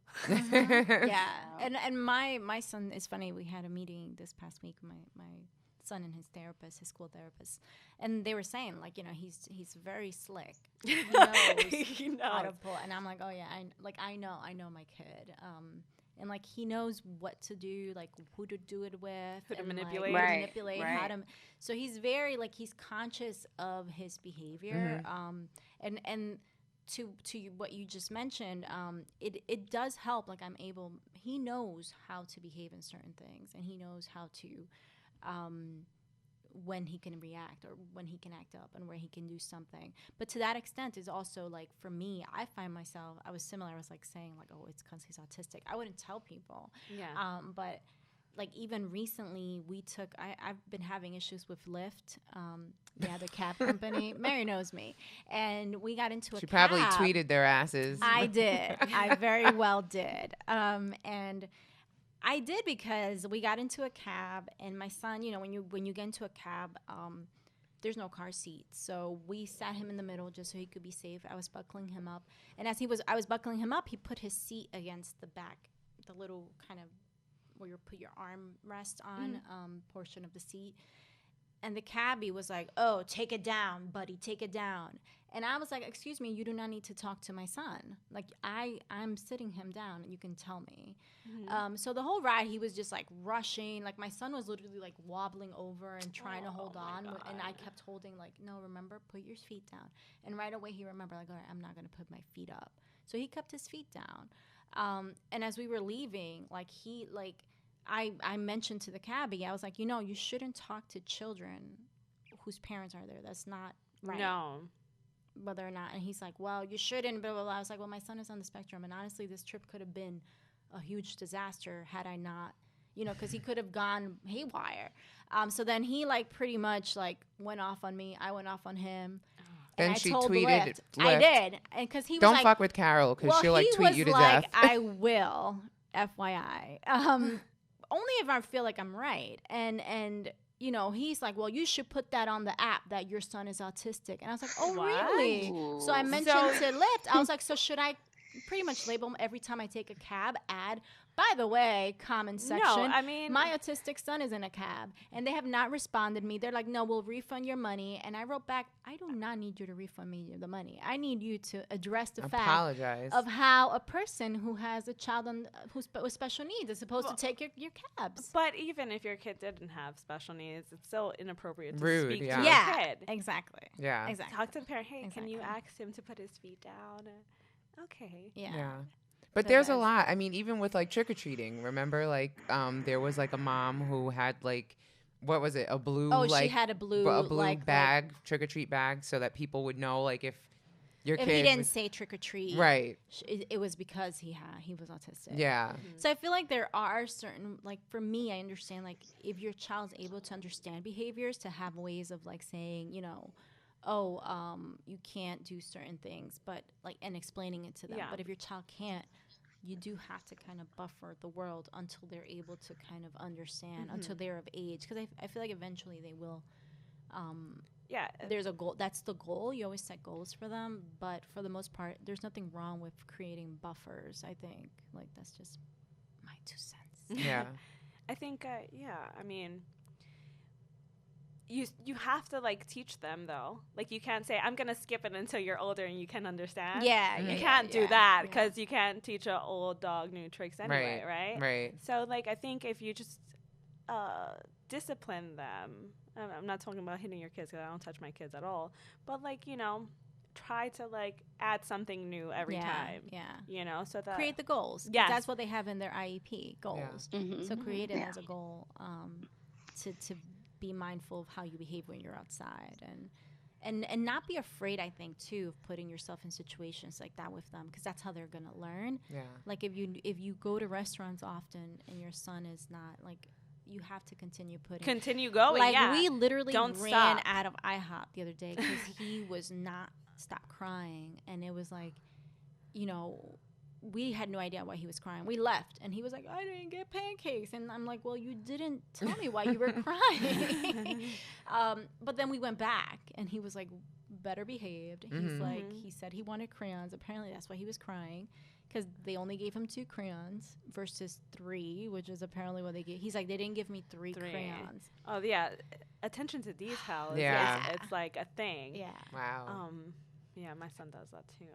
Yeah. And my son, is funny, we had a meeting this past week, my son and his therapist, his school therapist, and they were saying, like, he's very slick. He knows how to pull. And I'm like, oh yeah, I know my kid. And like he knows what to do, like who to do it with, who to and manipulate, like, how to. So he's very like he's conscious of his behavior, and to what you just mentioned, it does help. Like he knows how to behave in certain things, and he knows how to. When he can react or when he can act up and where he can do something. But to that extent is also like, for me, I find myself, I was similar. I was like saying like, oh, it's because he's autistic. I wouldn't tell people. Yeah. But like even recently I've been having issues with Lyft, the cab company. Mary knows me. And we got into a cab. She probably tweeted their asses. I did. I very well did. And I did, because we got into a cab, and my son, when you get into a cab, there's no car seat. So we sat him in the middle just so he could be safe. I was buckling him up. And as I was buckling him up, he put his seat against the back, the little kind of where you put your arm rest on portion of the seat. And the cabbie was like, oh, take it down, buddy, take it down. And I was like, excuse me, you do not need to talk to my son. Like, I'm sitting him down, and you can tell me. So the whole ride, he was just, like, rushing. Like, my son was literally, like, wobbling over and trying to hold on. And I kept holding, like, no, remember, put your feet down. And right away he remembered, like, all right, I'm not going to put my feet up. So he kept his feet down. And as we were leaving, like, I mentioned to the cabbie, I was like, you shouldn't talk to children whose parents are there. That's not right. No. Whether or not. And he's like, well, you shouldn't, blah, blah, blah. I was like, well, my son is on the spectrum. And honestly, this trip could have been a huge disaster had I not, because he could have gone haywire. So then he, like, pretty much, like, went off on me. I went off on him. Then she tweeted Lyft. I did. And because he was Don't like, fuck with Carol, because she'll, like, tweet you to death. I will, FYI. Only if I feel like I'm right. And he's like, well, you should put that on the app that your son is autistic. And I was like, oh, really? So I mentioned to Lyft, I was like, so should I pretty much label every time I take a cab ad? By the way, comment section. No, I mean, my autistic son is in a cab, and they have not responded me. They're like, no, we'll refund your money. And I wrote back, I do not need you to refund me the money. I need you to address the fact of how a person who has a child with special needs is supposed to take your cabs. But even if your kid didn't have special needs, it's still inappropriate to speak to your kid. Exactly. Yeah. Exactly. Talk to the parent. Hey, can you ask him to put his feet down? Okay. Yeah. But there's a lot. I mean, even with, like, trick-or-treating, remember, like, there was, like, a mom who had, like, what was it, a blue, she had a blue bag, trick-or-treat bag, so that people would know, like, if your if kid he didn't say trick or treat, right. It was because he was autistic. Yeah. So I feel like there are certain, like for me, I understand, like if your child's able to understand behaviors, to have ways of like saying, you know, oh, you can't do certain things, but like, and explaining it to them. Yeah. But if your child can't, you do have to kind of buffer the world until they're able to kind of understand, until they're of age. Because I feel like eventually they will. Yeah. There's a goal. That's the goal. You always set goals for them. But for the most part, there's nothing wrong with creating buffers, I think. Like, that's just my 2 cents. Yeah. I think, I mean, you have to like teach them though. Like you can't say I'm gonna skip it until you're older and you can understand. You can't do that because you can't teach an old dog new tricks anyway, right? Right. So like I think if you just discipline them, I'm not talking about hitting your kids because I don't touch my kids at all, but like try to like add something new every time. Yeah. So that create the goals. Yes. That's what they have in their IEP goals. Yeah. So create it as a goal to be mindful of how you behave when you're outside and not be afraid, I think, too, of putting yourself in situations like that with them, because that's how they're going to learn. Yeah. Like if you go to restaurants often and your son is not like, you have to continue going. Like we literally ran stop. out of IHOP the other day because he was not stop crying, and it was like, we had no idea why he was crying. We left, and he was like, I didn't get pancakes. And I'm like, well, you didn't tell me why you were crying. But then we went back, and he was like, better behaved. He's like, he said he wanted crayons. Apparently that's why he was crying, because they only gave him 2 crayons versus 3, which is apparently what they gave. He's like, they didn't give me 3 crayons. Oh, yeah. Attention to detail. It's like a thing. Yeah. Wow. Yeah, my son does that too.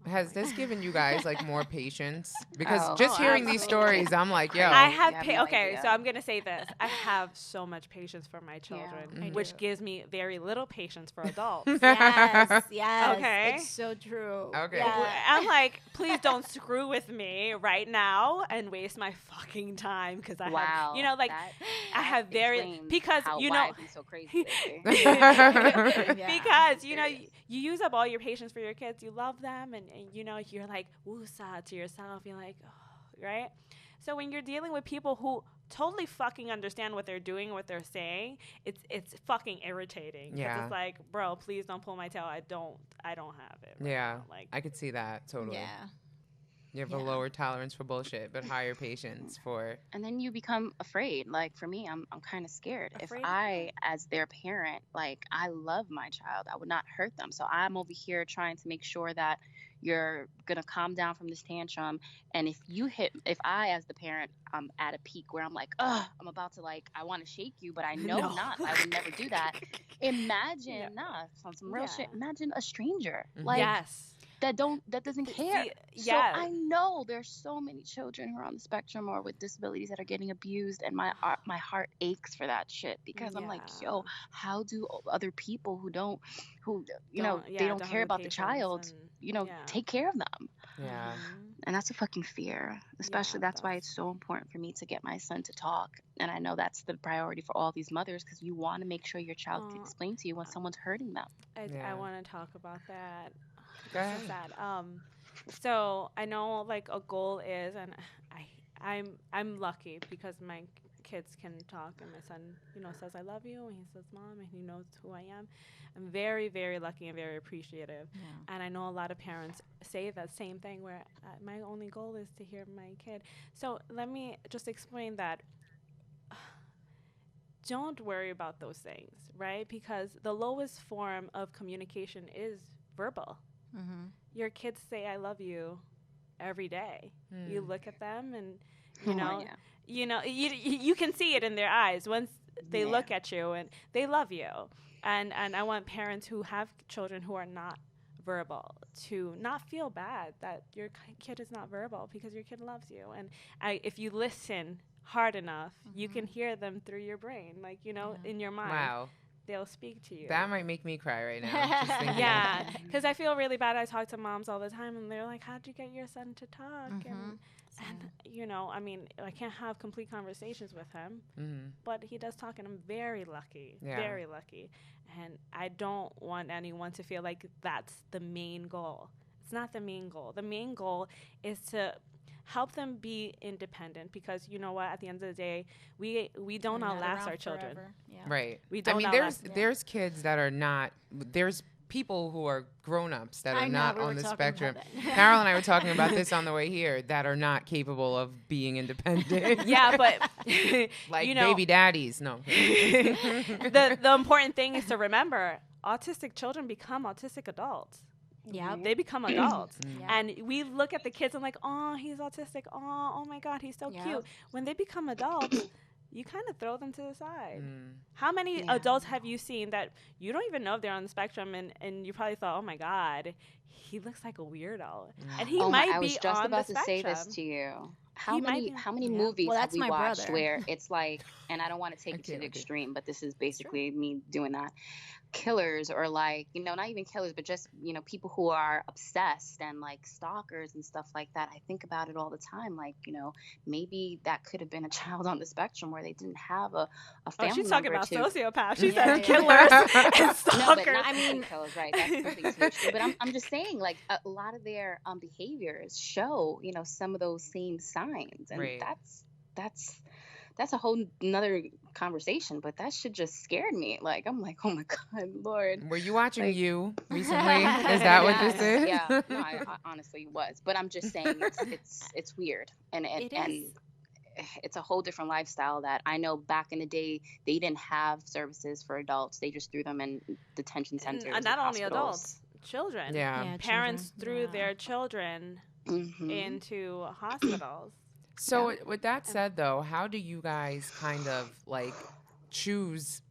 Has this given you guys like more patience? Because just hearing these stories, I'm like, yo. I have idea. So I'm gonna say this. I have so much patience for my children, which gives me very little patience for adults. Yes. Okay. It's so true. Okay. Yeah. I'm like, please don't screw with me right now and waste my fucking time because I have, I have very because how you why know I've been so crazy lately. because you use up all your patience for your kids. You love them, and you're like woosah to yourself. You're like, oh, right? So when you're dealing with people who totally fucking understand what they're doing, what they're saying, it's fucking irritating. 'Cause Yeah. it's like, bro, please don't pull my tail. I don't have it. Right Yeah. now. Like I could see that totally. Yeah. You have a lower tolerance for bullshit, but higher patience for. And then you become afraid. Like for me, I'm kind of scared. Afraid If I, as their parent, like I love my child, I would not hurt them. So I'm over here trying to make sure that you're gonna calm down from this tantrum. And if I, as the parent, I'm at a peak where I'm like, I'm about to I want to shake you, but I know not. I would never do that. Imagine, on some real shit. Imagine a stranger, yes. that doesn't care. So I know there's so many children who are on the spectrum or with disabilities that are getting abused, and my heart aches for that shit, because I'm like, yo, how do other people who don't care about the child, take care of them? Yeah. And that's a fucking fear. Especially that's why it's so important for me to get my son to talk. And I know that's the priority for all these mothers, because you want to make sure your child can explain to you when someone's hurting them. I want to talk about that. Go ahead. So sad. So I know a goal is, and I'm lucky because my kids can talk, and my son, says I love you, and he says mom, and he knows who I am. I'm very, very lucky and very appreciative. Yeah. And I know a lot of parents say that same thing, where my only goal is to hear my kid. So let me just explain that. Don't worry about those things, right? Because the lowest form of communication is verbal. Mm-hmm. Your kids say I love you every day. You look at them, and you can see it in their eyes once they look at you, and they love you. And I want parents who have children who are not verbal to not feel bad that your kid is not verbal, because your kid loves you. And if you listen hard enough, you can hear them through your brain, in your mind. Wow. they'll speak to you. That might make me cry right now. Just thinking. Yeah, because I feel really bad. I talk to moms all the time, and they're like, "How'd you get your son to talk?" And you know, I mean, I can't have complete conversations with him, but he does talk, and I'm very lucky, very lucky. And I don't want anyone to feel like that's the main goal. It's not the main goal. The main goal is to help them be independent, because you know what, at the end of the day, we don't outlast our children. Yeah. Right. We don't there's kids that are not, there's people who are grown-ups that are not on the spectrum. Carol and I were talking about this on the way here, that are not capable of being independent. Yeah, but like, you know, baby daddies. No. The important thing is to remember, autistic children become autistic adults. Yeah, they become adults. And we look at the kids and like, oh, he's autistic. Oh my God, he's so cute. When they become adults, you kind of throw them to the side. How many adults have you seen that you don't even know if they're on the spectrum, and you probably thought, oh my God, he looks like a weirdo. And he might be on the spectrum. I was just about to say this to you. How many movies have we watched where it's like, and I don't want to take it to the extreme, but this is basically me doing that. Killers, or like, you know, not even killers, but just, you know, people who are obsessed and like stalkers and stuff like that. I think about it all the time. Like, you know, maybe that could have been a child on the spectrum where they didn't have a family she's talking member about sociopaths. She said killers and stalkers. No, but I mean killers, right? That's something too extreme. But I'm just saying, like, a lot of their behaviors show, you know, some of those same signs, and that's a whole nother conversation, but that shit just scared me. Like, I'm like, oh my God, Lord. Were you watching You recently? Is that what this is? Yeah, no, I honestly was. But I'm just saying, it's weird, and it's a whole different lifestyle that I know back in the day they didn't have services for adults. They just threw them in detention centers. And not only adults, children. Yeah, parents threw their children into hospitals. So with that said, though, how do you guys kind of like choose?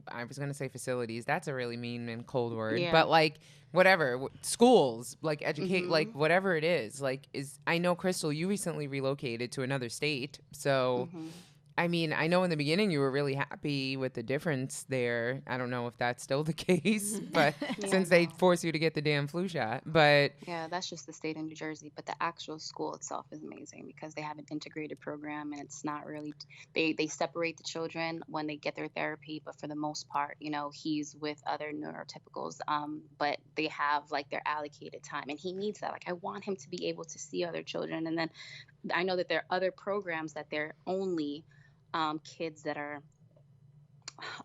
I was going to say facilities. That's a really mean and cold word. Yeah. But like whatever, schools, like educate, like whatever it is. Like I know, Crystal, you recently relocated to another state. So, I mean, I know in the beginning you were really happy with the difference there. I don't know if that's still the case, but since they force you to get the damn flu shot. But yeah, that's just the state of New Jersey. But the actual school itself is amazing because they have an integrated program, and it's not really they separate the children when they get their therapy. But for the most part, you know, he's with other neurotypicals. But they have like their allocated time, and he needs that. Like, I want him to be able to see other children, and then I know that there are other programs that they're only kids that are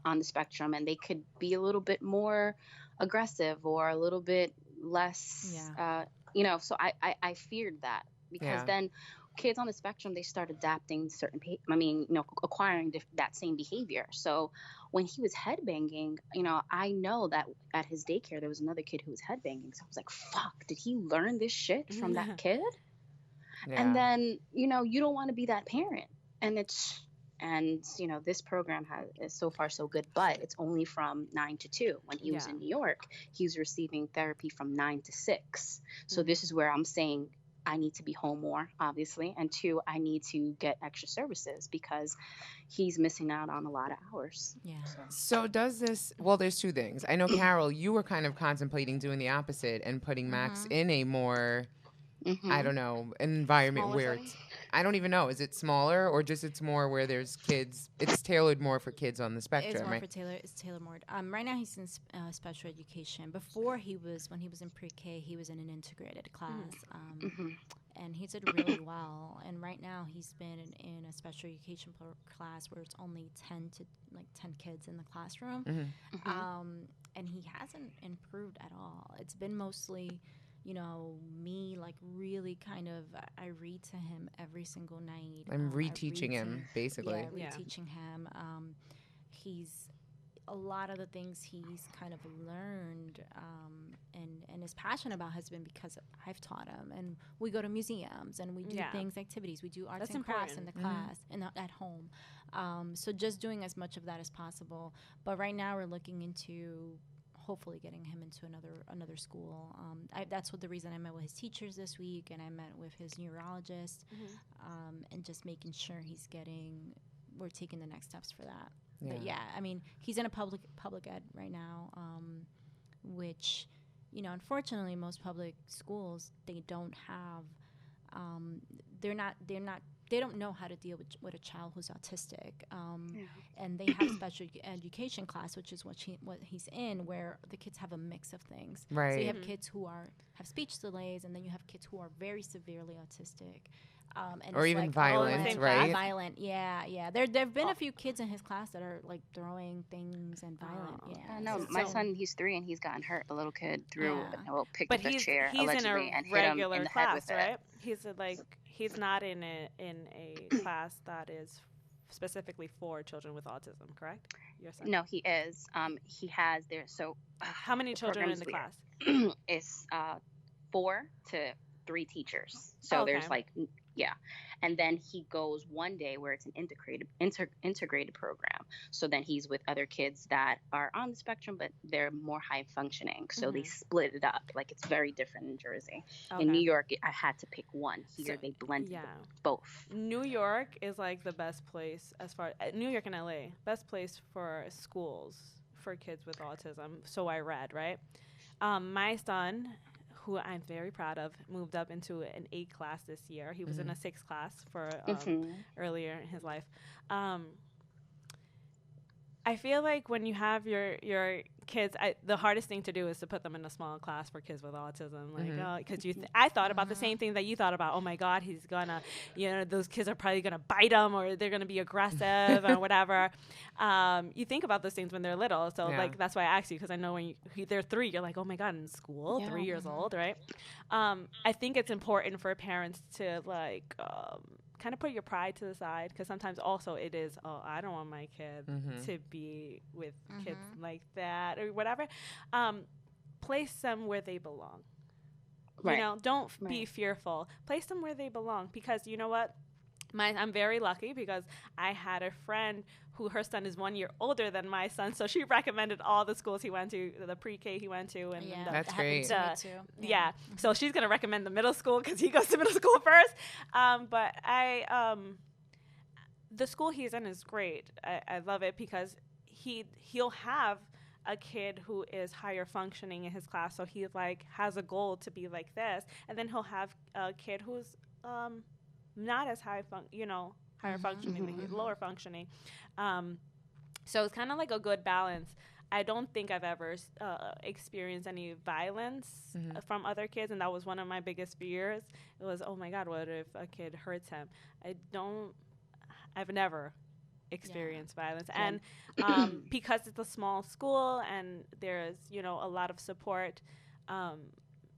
on the spectrum, and they could be a little bit more aggressive or a little bit less, you know, so I feared that because then kids on the spectrum, they start adapting certain, acquiring that same behavior. So when he was headbanging, you know, I know that at his daycare, there was another kid who was headbanging. So I was like, fuck, did he learn this shit from that kid? Yeah. And then, you know, you don't want to be that parent. And, you know, this program is so far so good, but it's only from 9 to 2. When he was in New York, he was receiving therapy from 9 to 6. So this is where I'm saying I need to be home more, obviously. And 2, I need to get extra services because he's missing out on a lot of hours. Yeah. So does this, well, there's 2 things. I know, Carol, you were kind of contemplating doing the opposite and putting Max in a more, I don't know, environment where it's, I don't even know. Is it smaller or just it's more where there's kids? It's tailored more for kids on the spectrum, it's more right? It's tailored more. Right now he's in special education. Before when he was in pre-K, he was in an integrated class, and he did really well. And right now he's been in a special education class where it's only 10 kids in the classroom, and he hasn't improved at all. It's been mostly, you know, me like really kind of, I read to him every single night. I'm reteaching him, basically. Yeah, reteaching him. He's, a lot of the things he's kind of learned and is passionate about has been because I've taught him. And we go to museums and we do activities. We do arts and crafts in the class and at home. So just doing as much of that as possible. But right now we're looking into hopefully getting him into another school. That's what the reason I met with his teachers this week, and I met with his neurologist, and just making sure we're taking the next steps for that. But yeah, I mean, he's in a public ed right now, which, you know, unfortunately, most public schools, they don't have, they don't know how to deal with a child who's autistic, and they have special education class, which is what he's in, where the kids have a mix of things. Right. So you have kids who have speech delays, and then you have kids who are very severely autistic. And or even violent, right? Violent, yeah. There've been a few kids in his class that are like throwing things and violent. Yeah. No, my son, he's 3 and he's gotten hurt. A little kid picked up a chair he's allegedly in a and hit regular him in the class, head with right? it. He's not in a class that is specifically for children with autism, correct? Your son? No, he is. He has there. So how many children are in the class? It's 4 to 3 teachers. So there's and then he goes one day where it's an integrated program. So then he's with other kids that are on the spectrum, but they're more high functioning. So they split it up. Like, it's very different in Jersey. In New York, I had to pick one. Here they blended both. New York is like the best place New York and LA, best place for schools for kids with autism. So I read, right? My son, who I'm very proud of, moved up into an 8 class this year. He was in a 6 class for earlier in his life. I feel like when you have your kids, the hardest thing to do is to put them in a small class for kids with autism. Like, because I thought about the same thing that you thought about. Oh my God, he's gonna, those kids are probably gonna bite him, or they're gonna be aggressive or whatever. You think about those things when they're little. So like, that's why I asked you, because I know when they're 3, you're like, oh my God, in school, 3 years old, right? I think it's important for parents to like, kind of put your pride to the side, because sometimes also it is, I don't want my kid to be with kids like that or whatever. Place them where they belong. Right. Don't be fearful. Place them where they belong, because you know what? I'm very lucky because I had a friend who her son is 1 year older than my son, so she recommended all the schools he went to, the pre-K he went to, and that's great. So she's gonna recommend the middle school because he goes to middle school first. But the school he's in is great. I love it because he'll have a kid who is higher functioning in his class, so he like has a goal to be like this, and then he'll have a kid who's not as higher functioning, lower functioning. So it's kind of like a good balance. I don't think I've ever experienced any violence from other kids, and that was one of my biggest fears. It was, oh my God, what if a kid hurts him? I've never experienced violence. And because it's a small school and there's, a lot of support,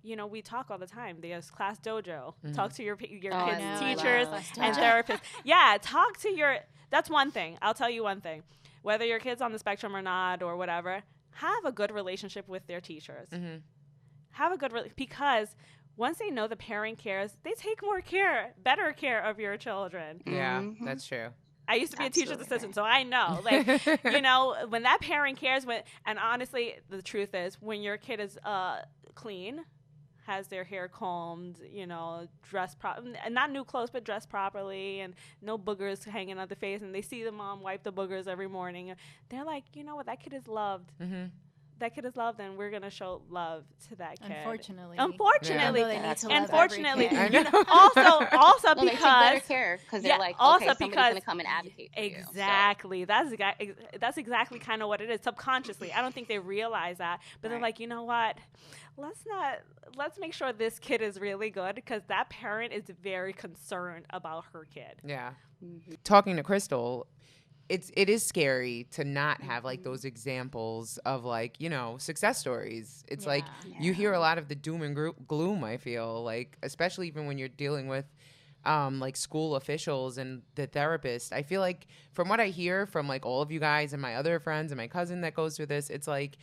we talk all the time. There's class dojo. Talk to your kids' teachers and therapists. Yeah, talk to that's one thing. I'll tell you one thing. Whether your kid's on the spectrum or not or whatever, have a good relationship with their teachers. Have a good because once they know the parent cares, they take better care of your children. Yeah, that's true. I used to be a teacher's assistant, so I know. Like, when that parent cares, and honestly, the truth is, when your kid is clean, has their hair combed, dressed not new clothes, but dressed properly, and no boogers hanging on the face, and they see the mom wipe the boogers every morning, they're like, you know what, that kid is loved. That kid is loved, and we're gonna show love to that kid. Unfortunately, also well, because they take better care because they're like, okay, somebody's gonna come and advocate for exactly. You, so. That's exactly kind of what it is subconsciously. I don't think they realize that, but they're like, you know what? Let's make sure this kid is really good, because that parent is very concerned about her kid. Yeah. Talking to Crystal, it is scary to not have like those examples of like, success stories. It's like you hear a lot of the doom and gloom, I feel like, especially even when you're dealing with like school officials and the therapist. I feel like from what I hear from like all of you guys and my other friends and my cousin that goes through this, it's like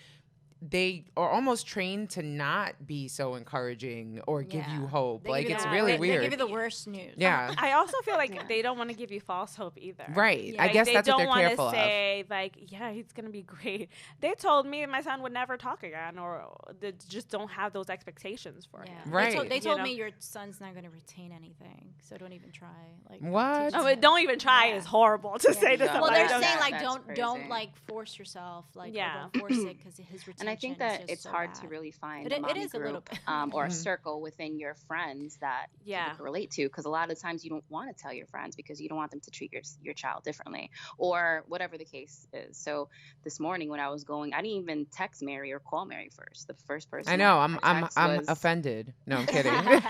they are almost trained to not be so encouraging or give you hope. They like, give it's you really they weird. give you the worst news. Yeah. I also feel like they don't want to give you false hope either. Right. Yeah. I Like, guess they that's what don't they're want careful to say, like, yeah, he's going to be great. They told me my son would never talk again, or they just don't have those expectations for him. Right. They told You know? me your son's not going to retain anything, so don't even try. Like, What? teach Oh, him. but don't even try is horrible to say to Yeah. someone. Well, they're That's- saying like that's don't crazy. like force yourself, like Yeah. or don't force it because his retention. And I think is that just it's so hard bad. to really find It- a it mommy is a little group bit. or a Mhm. circle within your friends that Yeah. people can relate to, because a lot of times you don't want to tell your friends because you don't want them to treat your child differently or whatever the case is. So this morning when I was going, I didn't even text Mary or call Mary first. The first person I know. I I'm text I'm was- offended. No, I'm kidding. could've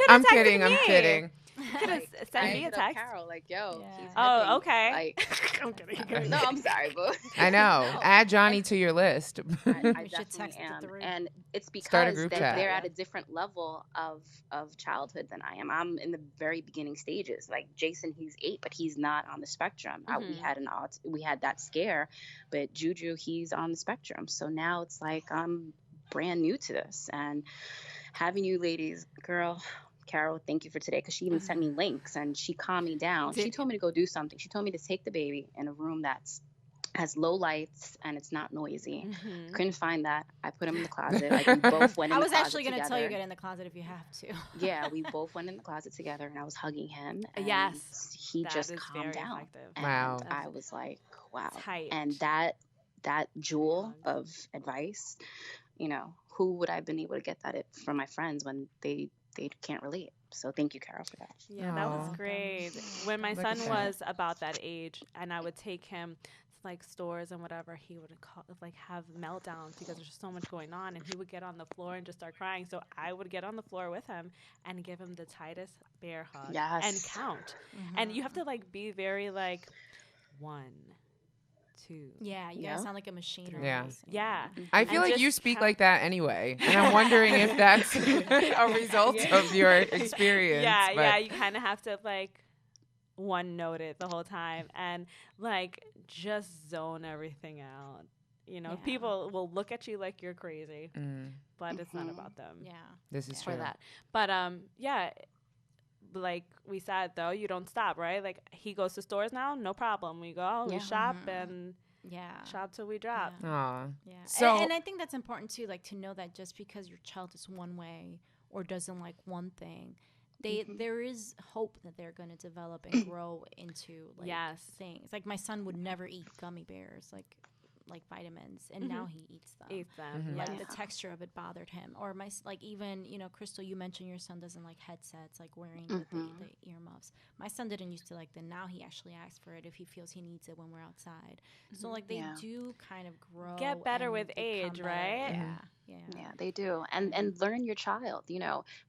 I'm texted kidding. I'm me. kidding. You could have Like, sent I me a hit up text. Carol, like, yo, Yeah. he's Oh, hipping. okay. Like, I'm kidding. no, I'm sorry, boo. I know. No. Add Johnny to your list. I We should definitely text the am, three. and it's Start a because group that chat. they're at a different level of childhood than I am. I'm in the very beginning stages. Like Jason, he's 8, but he's not on the spectrum. We had that scare, but Juju, he's on the spectrum. So now it's like I'm brand new to this, and having you ladies, girl. Carol, thank you for today, because she even sent me links and she calmed me down. She told me to go do something. She told me to take the baby in a room that's has low lights and it's not noisy. Mhm. Couldn't find that. I put him in the closet. Like we both went in I the was closet actually going to tell you together. get in the closet if you have to. Yeah, we both went in the closet together and I was hugging him. And Yes, he that just is calmed very down. effective. And Wow. I was like, wow. Tight. And that jewel of advice, who would I have been able to get that from my friends when they can't relate? So thank you, Carol, for that. Yeah, that was Aw. great. When my Look at son that. was about that age, and I would take him to like stores and whatever, he would have meltdowns because there's so much going on, and he would get on the floor and just start crying. So I would get on the floor with him and give him the tightest bear hug and Yes. count. And you have to like be very like 1, 2. Yeah, you Yeah. guys sound like a machine. Yeah. almost. Yeah. I feel And like just you speak count. like that anyway, and I'm wondering if that's a result of your experience. Yeah, but yeah. You kind of have to like one note it the whole time and like just zone everything out. Yeah. People will look at you like you're crazy, Mm, but it's not Mhm. about them. Yeah. this is Yeah. For true. that. But yeah, like we said though, you don't stop, right? Like he goes to stores now, no problem. We go, we Yeah. shop Mhm. and Yeah. shop till we drop. Yeah. Aw. Yeah. So- and I think that's important too, like to know that just because your child is one way or doesn't like one thing, there is hope that they're going to develop and grow into like Yes. things. Like my son would never eat gummy bears, like vitamins, and now he eats them. Eat them. Mhm. Yeah. Like the texture of it bothered him. Or like even Crystal, you mentioned your son doesn't like headsets, like wearing the earmuffs. My son didn't used to like them. Now he actually asks for it if he feels he needs it when we're outside. So like they Yeah. do kind of grow. Get better and with become age, better. right? Yeah. Yeah. Yeah, they do. And learn your child,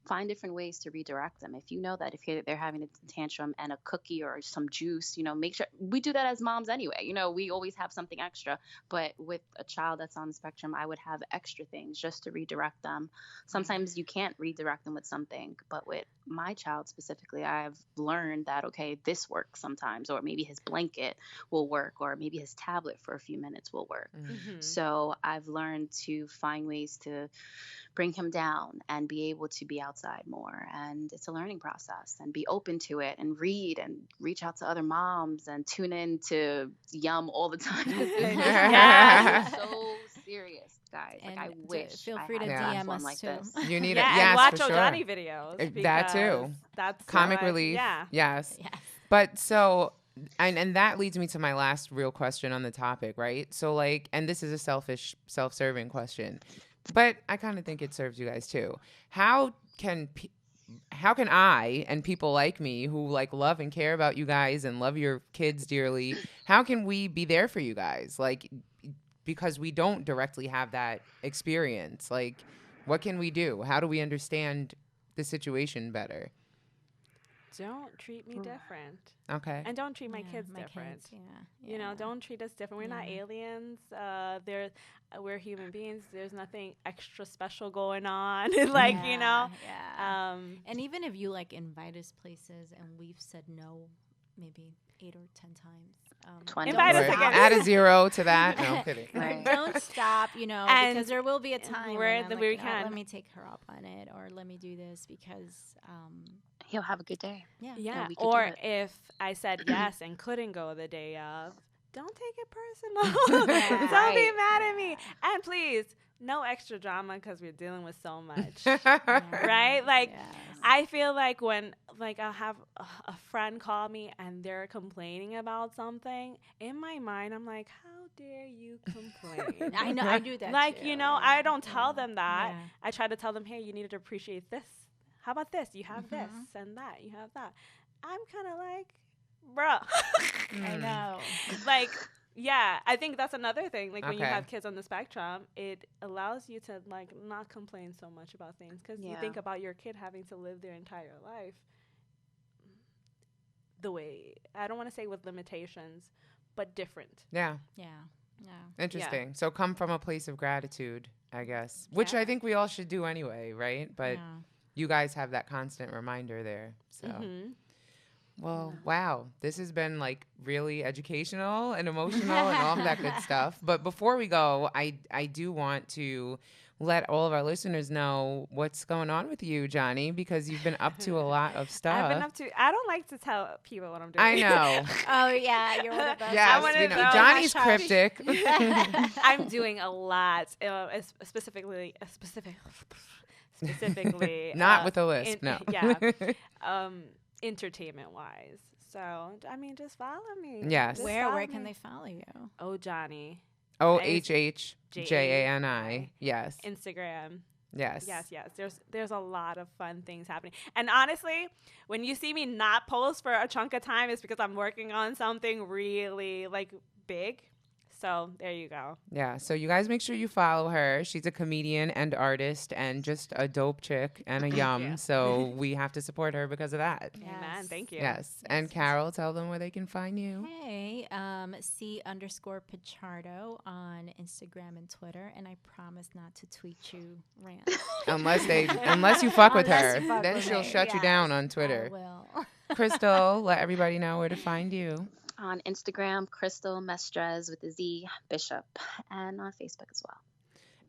find different ways to redirect them. If you know that if they're having a tantrum and a cookie or some juice, make sure we do that as moms anyway. We always have something extra, but with a child that's on the spectrum, I would have extra things just to redirect them. Sometimes you can't redirect them with something, but with my child specifically, I've learned that, okay, this works sometimes, or maybe his blanket will work, or maybe his tablet for a few minutes will work. Mhm. So I've learned to find ways to bring him down and be able to be outside more. And it's a learning process, and be open to it and read and reach out to other moms and tune in to Yum all the time. Yeah. It's so serious, guys. And I wish feel I free to had a DM platform us like too. this. You need Yeah, it. and Yes, watch for sure. Johnny videos. That too. because That's Comic what- relief. Yeah. Yes. Yes. But so, and that leads me to my last real question on the topic, right? So like, and this is a selfish, self-serving question, but I kind of think it serves you guys too. How can I and people like me who like love and care about you guys and love your kids dearly, how can we be there for you guys? Like, because we don't directly have that experience. Like, what can we do? How do we understand the situation better? Don't treat me different. Okay. And don't treat my Yeah, kids different. Kids, yeah. Don't treat us different. We're not Yeah. aliens. We're human beings. There's nothing extra special going on. Like, Yeah. Um, And even if you like invite us places and we've said no maybe 8 or 10 times. 20. Invite us Right. again. Add a 0 to that. No, I'm kidding. Right. Don't stop, And because there will be a time where when I'm the like, we you know what, can. let me take her up on it, or let me do this because, He'll have a good day. yeah. Yeah. we could do Or it. if I said yes and couldn't go the day of, don't take it personal. Yeah. Don't be Right. mad at me. And please, no extra drama because we're dealing with so much. Yeah. Right? Like, Yes. I feel like when, like, I'll have a friend call me and they're complaining about something, in my mind, I'm like, how dare you complain? I know, I do that Like, too. I don't tell them that. Yeah. I try to tell them, hey, you need to appreciate this. How about this? You have this Mhm. and that. You have that. I'm kind of like, bruh. I know. Like, yeah, I think that's another thing. Like, when you Okay. have kids on the spectrum, it allows you to, like, not complain so much about things. Because you Yeah. think about your kid having to live their entire life the way, I don't want to say with limitations, but different. Yeah. Yeah. Yeah. Interesting. So come from a place of gratitude, I guess, which I Yeah. think we all should do anyway, right? But Yeah. you guys have that constant reminder there. So, Mm-hmm. well, wow. This has been like really educational and emotional and all of that good stuff. But before we go, I do want to let all of our listeners know what's going on with you, Johnny, because you've been up to a lot of stuff. I've been up to, I don't like to tell people what I'm doing. I know. Oh, yeah. You're one of those. Yes, wanna we know. know. Johnny's Hashtag- cryptic. I'm doing a lot, specifically, Not with a lisp, no. Yeah, entertainment wise. So I mean, just follow me. Yes. Just Where follow can me. they follow you? Oh, Johnny. OHHJANI. Yes. Instagram. Yes. Yes. There's a lot of fun things happening. And honestly, when you see me not post for a chunk of time, it's because I'm working on something really like big. So there you go. Yeah. So you guys make sure you follow her. She's a comedian and artist and just a dope chick and a yum. Yeah. So we have to support her because of that. Amen. Thank you. Yes. And Carol, tell them where they can find you. Hey, C_Pichardo on Instagram and Twitter, and I promise not to tweet you rants. Unless you fuck with Unless her, you fuck then with she'll me, shut you yes, down on I Twitter. will. Crystal, let everybody know where to find you. On Instagram, Crystal Mestres with a Z Bishop, and on Facebook as well.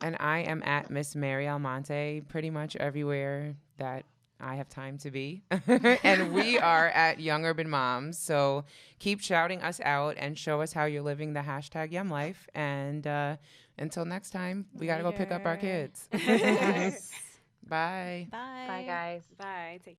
And I am at Miss Mary Almonte pretty much everywhere that I have time to be. And we are at Young Urban Moms. So keep shouting us out and show us how you're living the hashtag Yum Life. And until next time, we got to go pick up our Later. kids. Bye. Bye. Bye, guys. Bye. Take